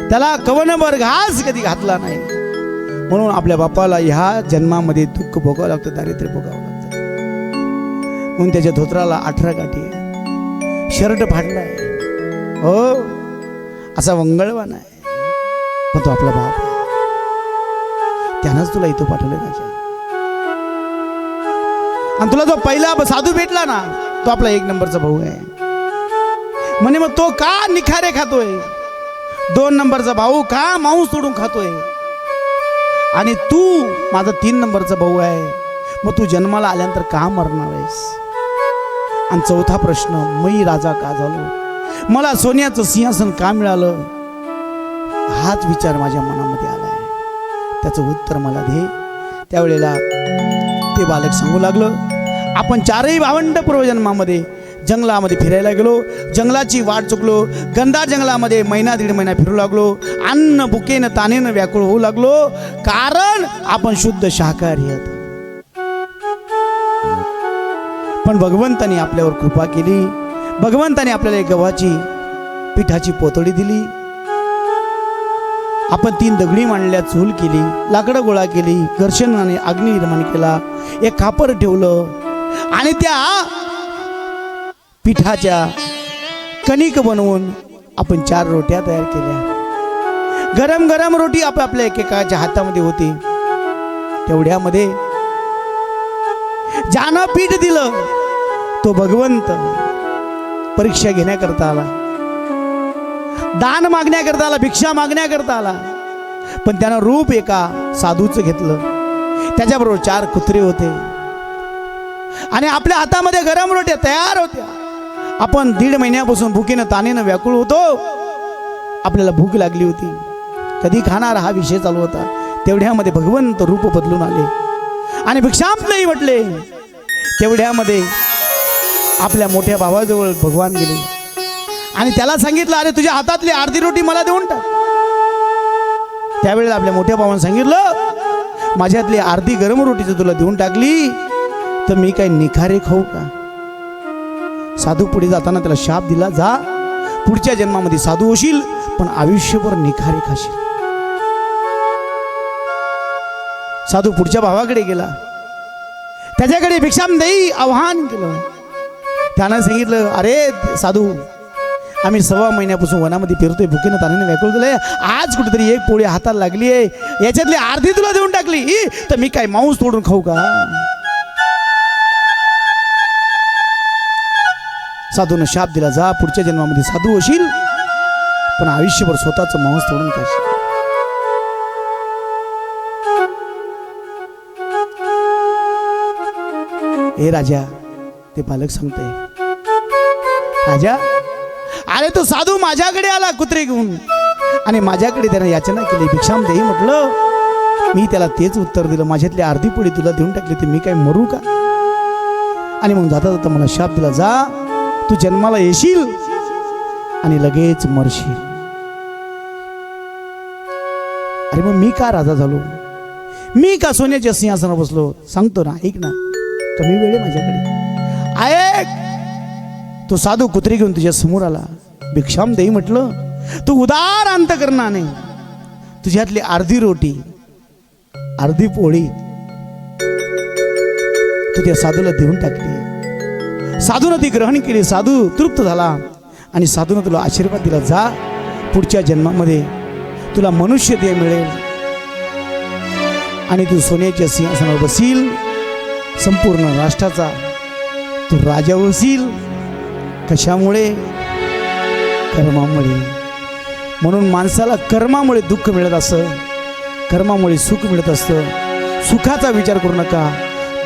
त्याला कवनभर घास कधी घातला नाही. म्हणून आपल्या बापाला ह्या जन्मामध्ये दुःख भोगावं लागतं, दारिद्र्य भोगावं लागतं. म्हणून त्याच्या धोत्राला 18 गाठी आहे, शर्ट फाडलाय, हो असा वंगळवान आहे. पण तो आपला बाप आहे. त्यानंच तुला इथं पाठवलं राजा. आणि तुला जो पहिला साधू भेटला ना तो आपला 1 नंबरचा भाऊ आहे. म्हणे मग तो का निखारे खातोय, 2 नंबरचा भाऊ का मांस तोडून खातोय, आणि तू माझा 3 नंबरचा भाऊ आहे, मग तू जन्माला आल्यानंतर का मरणार आहेस. आणि चौथा प्रश्न, मी राजा का झालो, मला सोन्याचं सिंहासन का मिळालं, हाच विचार माझ्या मनामध्ये आलाय, त्याचं उत्तर मला दे. त्यावेळेला ते बालक सांगू लागलं, आपण 4ही भावंड पूर्वजन्मामध्ये जंगलामध्ये फिरायला गेलो, जंगलाची वाट चुकलो, गंधार जंगलामध्ये महिना 1.5 महिना फिरू लागलो, अन्न भुकेनं तानेनं व्याकुळ होऊ लागलो, कारण आपण शुद्ध शाकाहारी आहोत. पण भगवंताने आपल्यावर कृपा केली, भगवंताने आपल्याला एक गव्हाची पिठाची पोतडी दिली. आपण 3 दगडी मांडल्या, चूल केली, लाकडं गोळा केली, घर्षणाने अग्नी निर्माण केला, एक खापर ठेवलं आणि त्या पिठाच्या कणिक बनवून आपण 4 रोट्या तयार केल्या. गरम गरम रोटी आपल्या एकेकाच्या हातामध्ये होती. तेवढ्यामध्ये ज्यानं पीठ दिलं तो भगवंत परीक्षा घेण्याकरता आला, दान मागण्याकरता आला, भिक्षा मागण्याकरता आला. पण त्यानं रूप एका साधूचं घेतलं, त्याच्याबरोबर 4 कुत्रे होते आणि आपल्या हातामध्ये गरम रोट्या तयार होत्या. आपण 1.5 महिन्यापासून भुकेनं तानेनं व्याकुळ होतो, आपल्याला भूक लागली होती, कधी खाणार हा विषय चालू होता. तेवढ्यामध्ये भगवंत रूप बदलून आले आणि भिक्षांतही म्हटले. तेवढ्यामध्ये आपल्या मोठ्या भावाजवळ भगवान गेले आणि त्याला सांगितलं, अरे तुझ्या हातातली अर्धी रोटी मला देऊन टाक. त्यावेळेला आपल्या मोठ्या भावाने सांगितलं, माझ्यातली अर्धी गरम रोटी जर तुला देऊन टाकली तर मी काय निखारे खाऊ का. साधू पुढे जाताना त्याला शाप दिला, जा पुढच्या जन्मामध्ये साधू होशील पण आयुष्यभर निखारे खाशील. साधू पुढच्या भावाकडे गेला, त्याच्याकडे भिक्षामदेही आव्हान केलं. त्यानं सांगितलं, अरे साधू, आम्ही 1.25 महिन्यापासून वनामध्ये फिरतोय, भुकेनं तानेनं व्याकुळ झालंय, आज कुठेतरी एक पोळी हाताला लागली आहे, याच्यातली अर्धी तुला देऊन टाकली तर मी काय मांस तोडून खाऊ का. साधूनं शाप दिला, जा पुढच्या जन्मामध्ये साधू होशील पण आयुष्यभर स्वतःचं मांस तोडून खाशील. हे राजा, ते बालक सांगते, राजा अरे तो साधू माझ्याकडे आला कुत्रे घेऊन आणि माझ्याकडे त्यानं याचना केली, भिक्षामदेही म्हटलं. मी त्याला तेच उत्तर दिलं, माझ्यातली अर्धी पोळी तुला देऊन टाकली तर मी काय मरू का. आणि मग जाता जाता मला शाप दिला, जा तू जन्माला येशील आणि लगेच मरशील. अरे मग मी का राजा झालो, मी का सोन्याच्या सिंहासनावर बसलो. सांगतो ना, ऐक ना, कमी वेळ आहे माझ्याकडे, ऐक. तो साधू कुत्री घेऊन तुझ्या समोर आला. भिक्षामदेही म्हटलं, तू उदार अंतकरणाने तुझ्यातली अर्धी रोटी अर्धी पोळी तू त्या साधूला देऊन टाकली. साधूनं ती ग्रहण केली, साधू तृप्त झाला आणि साधूनं तुला आशीर्वाद दिला, जा पुढच्या जन्मामध्ये तुला मनुष्य देह मिळेल आणि तू सोन्याच्या सिंहासनावर बसील, संपूर्ण राष्ट्राचा तू राजा होशील. कशामुळे, कर्मामुळे. म्हणून माणसाला कर्मामुळे दुःख मिळत असतं, कर्मामुळे सुख मिळत असतं. सुखाचा विचार करू नका,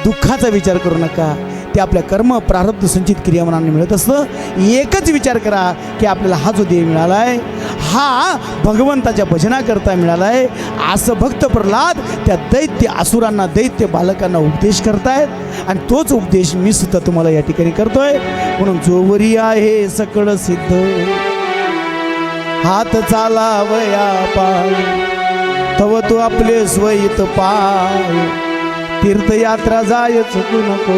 दुःखाचा विचार करू नका, ते आपल्या कर्म प्रारब्ध संचित क्रियामानाने मिळत असतं. एकच विचार करा की आपल्याला हा जो देह मिळाला आहे हा भगवंताच्या भजनाकरता मिळाला आहे. असं भक्त प्रल्हाद त्या दैत्य असुरांना, दैत्य बालकांना उपदेश करतायत आणि तोच उपदेश मी सुद्धा तुम्हाला या ठिकाणी करतोय. म्हणून जोवरी आहे सकळ सिद्ध, हात चालावया पाय, तव तू आपले स्वहित पाय, तीर्थयात्रा जाय चुकू नको.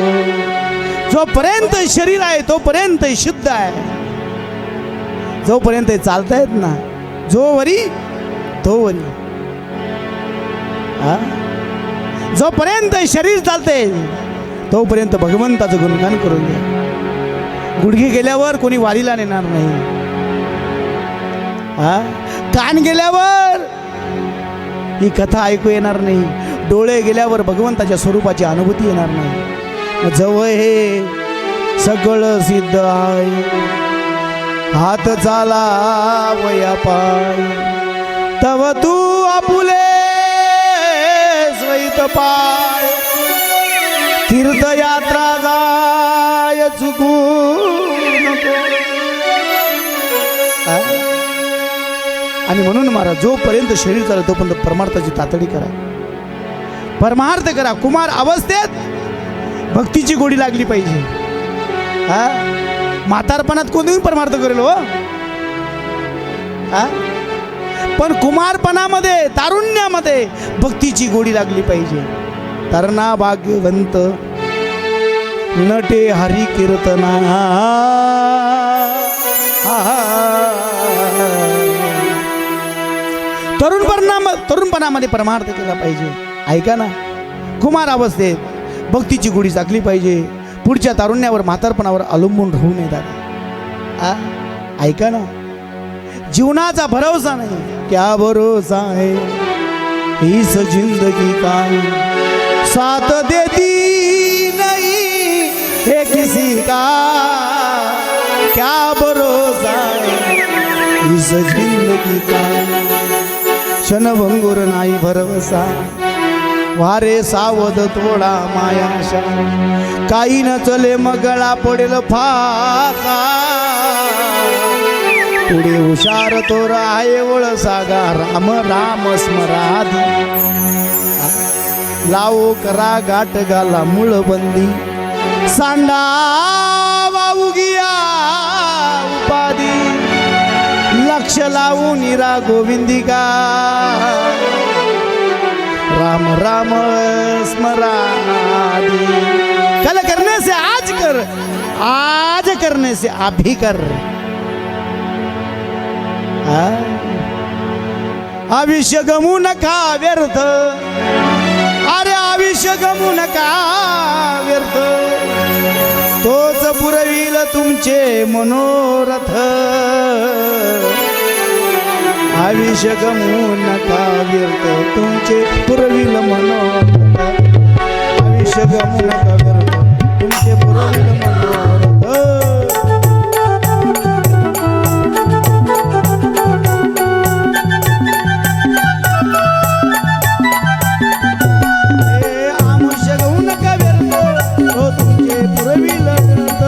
जोपर्यंत शरीर आहे तोपर्यंत शुद्ध आहे, जोपर्यंत चालतायत ना, जोवरी तोवरी. जोपर्यंत शरीर चालते तोपर्यंत भगवंताचं गुणगान करून घ्या. गुडघे गेल्यावर कोणी वारीला नेणार नाही, कान गेल्यावर ही कथा ऐकू येणार नाही, डोळे गेल्यावर भगवंताच्या स्वरूपाची अनुभूती येणार नाही. जवळ हे सगळं सिद्ध आहे, हात चाला वया पाय, तव तू आपुले स्वैत पाय, तीर्थयात्रा जाय चुकू नको. आणि म्हणून महाराज जोपर्यंत शरीर चालत तोपर्यंत परमार्थाची तातडी करा, परमार्थ करा. कुमार अवस्थेत भक्तीची गोडी लागली पाहिजे. म्हातारपणात कोणीही परमार्थ करेल हो, पण कुमारपणामध्ये तारुण्यामध्ये भक्तीची गोडी लागली पाहिजे. तरणा भाग्यवंत नटे हरी कीर्तना, तरुणपणामध्ये परमार्थ केला पाहिजे. ऐका ना, कुमार अवस्थेत भक्तीची गोडी लागली पाहिजे. पुढच्या तारुण्यावर म्हातारपणावर अवलंबून राहू नये दादा. ऐका ना, जीवनाचा भरोसा नाही, क्या भरोसा है इस जिंदगी का, साथ देती नहीं है किसी का, क्या भरोसा है इस जिंदगी का, क्षणभंगुर नाही भरवसा, वारे सावध थोडा मायाशा, काही न चले मगळा पडेल फाका, पुढे हुशार तो राहे वळसागा, राम राम स्मराधी, लावो करा गाठ गाला मूळबंदी, सांडावा उगिया उपाधी, लक्ष लावून निरा गोविंदिका, राम राम स्मराधी. कल करने से आज कर, आज करने से अभी कर. आयुष्य गमू नका व्यर्थ, अरे आयुष्य गमू नका व्यर्थ, तोच पुरविल तुमचे मनोरथ. आयुष्य गमू नका व्यर्थ, तुमचे पुरविल मनोरथ. आयुष्य गमू नका व्यर्थ, तुमचे पुरविल मनोरथ. आयुष्य गमू नका व्यर्थ, तो तुमचे पुरविल मनोरथ.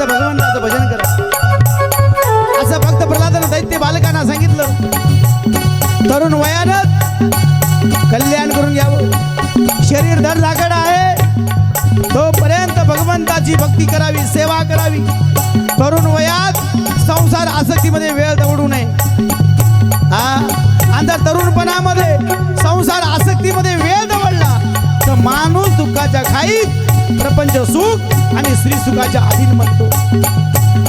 भगवंताचं भजन करा असं फक्त प्रल्हादानं दैत्य बालकांना सांगितलं. तरुण वयानं कल्याण करून घ्यावं, शरीर धड धाकड आहे तोपर्यंत भगवंताची भक्ती करावी, सेवा करावी. तरुण वयात संसार आसक्तीमध्ये वेळ दवडू नये. आणि जर तरुणपणामध्ये संसार आसक्तीमध्ये वेळ दवडला तर माणूस दुःखाच्या खाईत प्रपंच सुख आणि स्त्री सुखाच्या अधीन म्हणतो.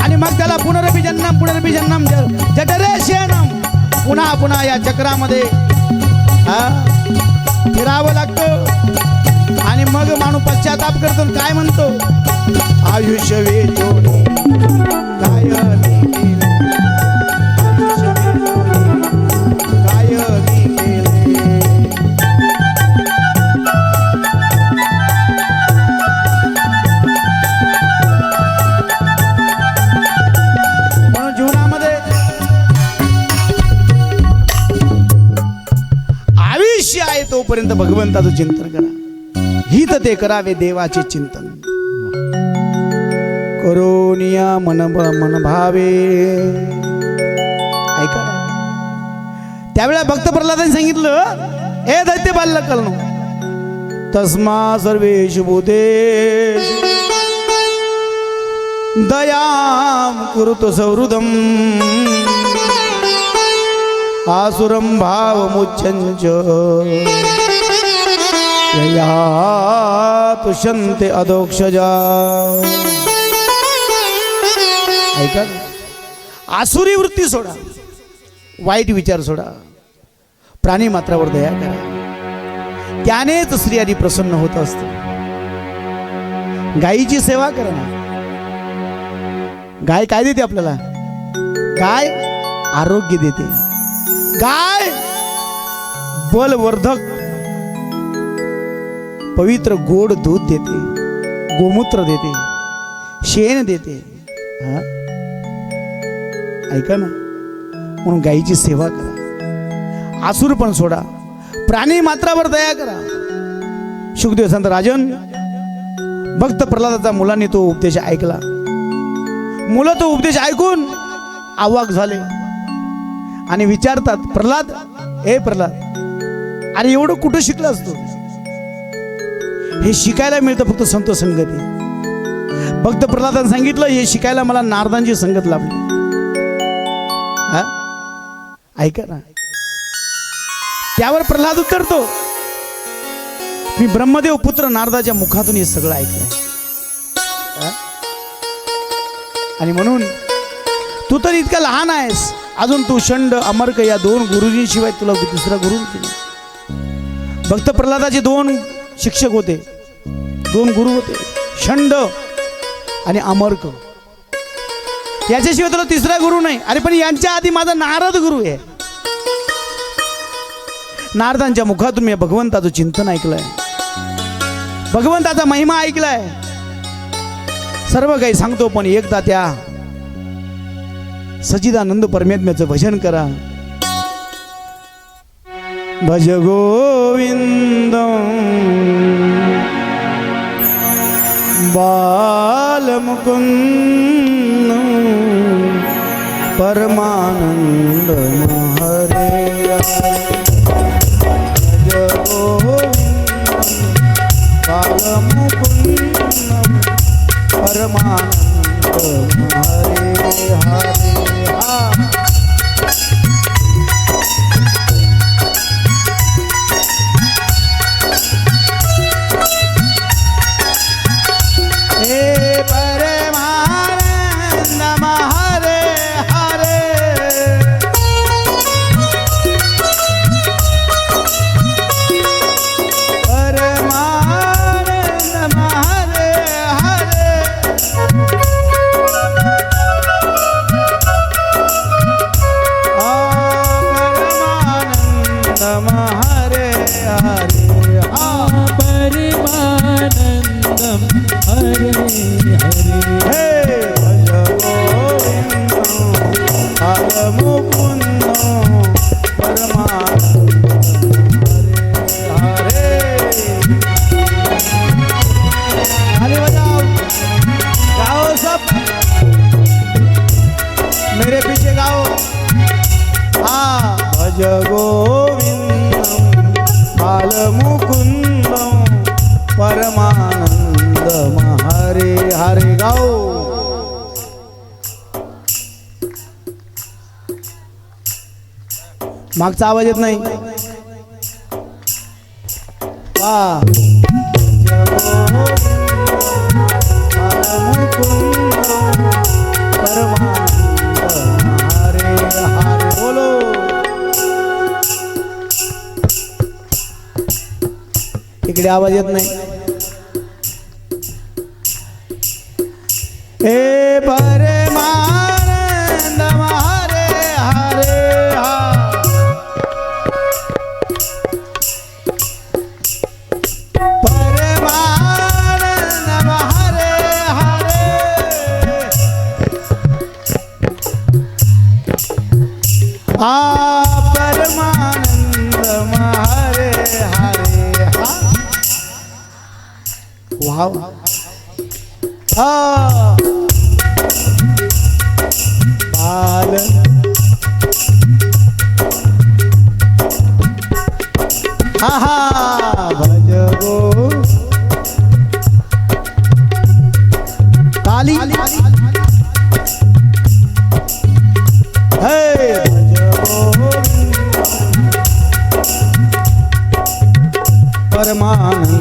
आणि मग त्याला पुनरपी जन्म जठरे शयनम, पुन्हा पुन्हा या चक्रामध्ये फिरावं लागतं. आणि मग माणूस पश्चाताप करतो, काय म्हणतो, आयुष्य वेचोनी काय मी केले, आयुष्य वेचोनी काय मी केले. म्हणून जीवनामध्ये आयुष्य आहे तोपर्यंत भगवंताचं चिंतन करा. हित ते करावे देवाचे चिंतन, करोनिया मन भावे. ऐका, त्यावेळेला भक्त प्रल्हादाने सांगितलं, हे दैत्य बालकांनो, तस्मा सर्वेषु भूतेषु दयां कुरुतो सौहृदम्, आसुरं भावमुच्यञ्च यया तुषंते अधोक्षजा. ऐका, आसुरी वृत्ती सोडा, वाईट विचार सोडा, प्राणी मात्रावर दया करा, त्यानेच स्त्रियांनी प्रसन्न होत असते. गायीची सेवा करा ना. गाय काय देते आपल्याला? गाय आरोग्य देते. गाय बलवर्धक पवित्र गोड दूध देते, गोमूत्र देते, शेण देते. हा, ऐका ना, म्हणून गायीची सेवा करा. आसुर पण सोडा, प्राणी मात्रावर दया करा. शुकदेव संत राजन, भक्त प्रल्हादाचा मुलांनी तो उपदेश ऐकला. मुलं तो उपदेश ऐकून अवाक झाले आणि विचारतात, प्रल्हाद, हे प्रल्हाद, अरे एवढं कुठं शिकला असतो? हे शिकायला मिळतं फक्त संत संगती. भक्त प्रल्हादाने सांगितलं, हे शिकायला मला नारदांची संगत लाभली. हा, ऐका ना. त्यावर प्रल्हाद उत्तरतो, मी ब्रह्मदेव पुत्र नारदाच्या मुखातून हे सगळं ऐकलंय. आणि म्हणून तू तर इतका लहान आहेस, अजून तू षंड अमर्क या दोन गुरुजींशिवाय तुला दुसरा गुरु नाही. भक्त प्रल्हादाचे दोन शिक्षक होते, दोन गुरु होते, षंड आणि अमर्क. याच्याशिवाय तुला तिसरा गुरु नाही. अरे पण यांच्या आधी माझा नारद गुरु आहे. नारदांच्या मुखातून मी भगवंताचं चिंतन ऐकलंय, भगवंताचा महिमा ऐकलाय, सर्व काही सांगतो. पण एकदा त्या सच्चिदानंद परमात्म्याचं भजन करा. भज गोविंद बालमुकुंद परमानंद हरे. भज गोविंद बालमुकुंद परमानंद हरे हरे. हे परमानंद हरे हरे. परमानंद हरे हरे. मेरे पीछे गाओ. भज गोविंदम बालमुकुंदम परमानंदम हरे हरे. गाओ. मागचा आवाज येत नाही. वा. बोलो. इकडे आवाज येत नाही. हे परमानंद हरे हरे. परमानंद हरे हरे. परमानंद हरे हरे. वाव. बाल भज गो. ताली. हे भज गो परमानंद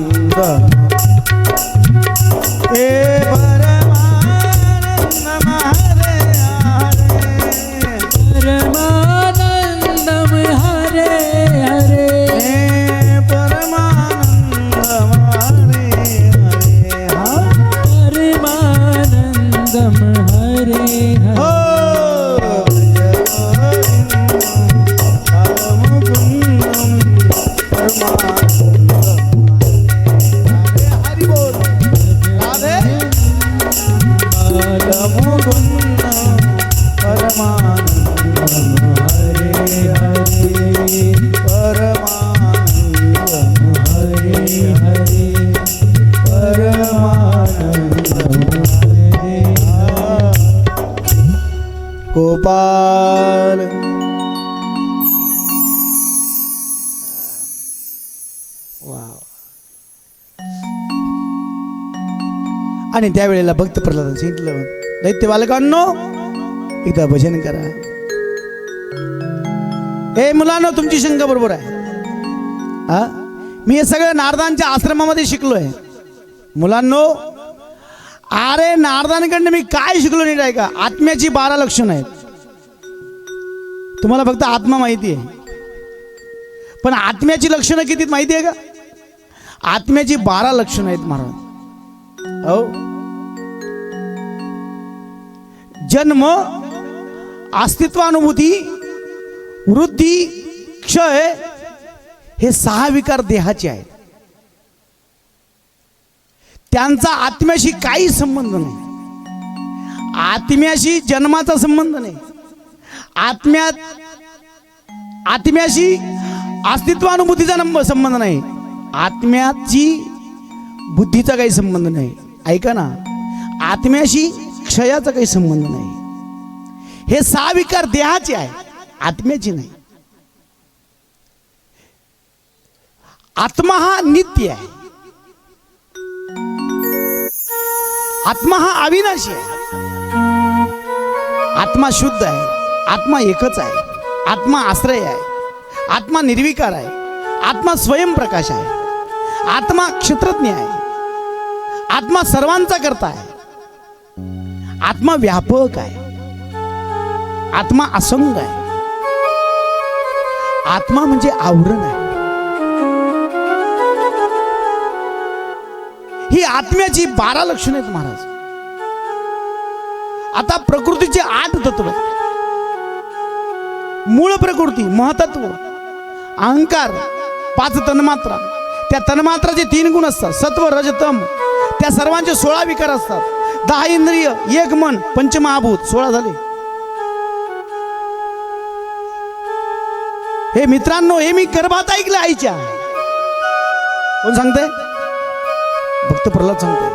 गोपाल. आणि त्यावेळेला भक्त प्रल्हाद सांगितलं, दैत्य बालकांनो एकदा भजन करा. हे मुलांनो, तुमची शंका बरोबर आहे. हा, मी हे सगळं नारदांच्या आश्रमामध्ये शिकलोय. मुलांनो, अरे नारदांकडनं मी काय शिकलो नाही आहे का? आत्म्याची 12 लक्षणं आहेत. तुम्हाला फक्त आत्मा माहिती आहे, पण आत्म्याची लक्षणं किती माहिती आहे का? आत्म्याची 12 लक्षणं आहेत महाराज. हो, जन्म, अस्तित्वानुभूती, वृद्धी, क्षय हे 6 विकार देहाचे आहेत. त्यांचा आत्म्याशी काही संबंध नाही. आत्म्याशी जन्माचा संबंध नाही. आत्म्याशी अस्तित्वानुभूतीचा संबंध नाही. आत्म्याची बुद्धीचा काही संबंध नाही. ऐका ना, आत्म्याशी क्षयाचा काही संबंध नाही. हे 6 विकार देहाचे आहे, आत्म्याची नाही. आत्मा हा नित्य आहे. आत्मा हा अविनाशी आहे. आत्मा शुद्ध आहे. आत्मा एकच आहे. आत्मा आश्रय आहे. आत्मा निर्विकार आहे. आत्मा स्वयंप्रकाश आहे. आत्मा क्षेत्रज्ञ आहे. आत्मा सर्वांचा करता आहे. आत्मा व्यापक आहे. आत्मा असंग आहे. आत्मा म्हणजे आवरण आहे. ही आत्म्याची 12 लक्षणे आहेत महाराज. आता प्रकृतीचे 8 तत्व आहेत. मूळ प्रकृती, महतत्व, अहंकार, 5 तन्मात्रा. त्या तन्मात्राचे 3 गुण असतात, सत्व, रज, तम. त्या सर्वांचे 16 विकार असतात. 10 इंद्रिय, 1 मन, पंचमहाभूत, 16 झाले. हे मित्रांनो, हे मी गर्भात ऐकलं आईच्या. कोण सांगते? भक्त प्रल्हाद सांगते.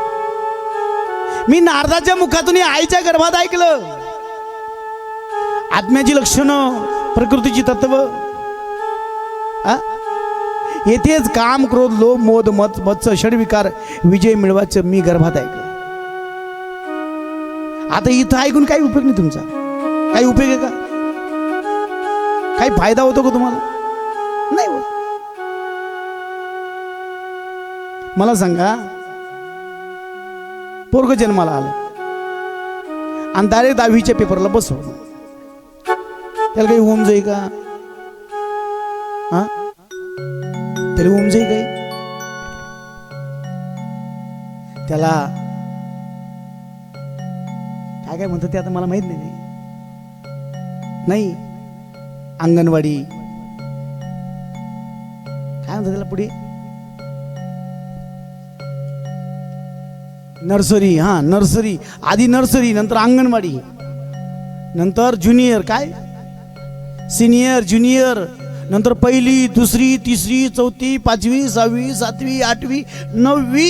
मी नारदाच्या मुखातून आईच्या गर्भात ऐकलं. आत्म्याची लक्षणं, प्रकृतीची तत्व. येथेच काम, क्रोध, लोभ, मोद, मत्स्य, षडविकार विजय मिळवायचं मी गर्भात ऐकलं. आता इथं ऐकून काही उपयोग नाही तुमचा. काही उपयोग आहे का? काही फायदा होतो का तुम्हाला? नाही होत. मला सांगा, पोरग जन्माला आलं आणि डायरेक्ट 10वीच्या पेपरला बसवलं, त्याला काही होऊन जाईल का? हा, त्याला होऊन जाईल काही? त्याला काय काय म्हणतात ते आता मला माहित नाही. नाही, अंगणवाडी काय म्हणतात त्याला पुढे? नर्सरी. हा, नर्सरी. आधी नर्सरी, नंतर अंगणवाडी, नंतर ज्युनियर, काय सिनियर, ज्युनियर, नंतर 1ली, 2री, 3री, 4थी, 5वी, 6वी, 7वी, 8वी, 9वी,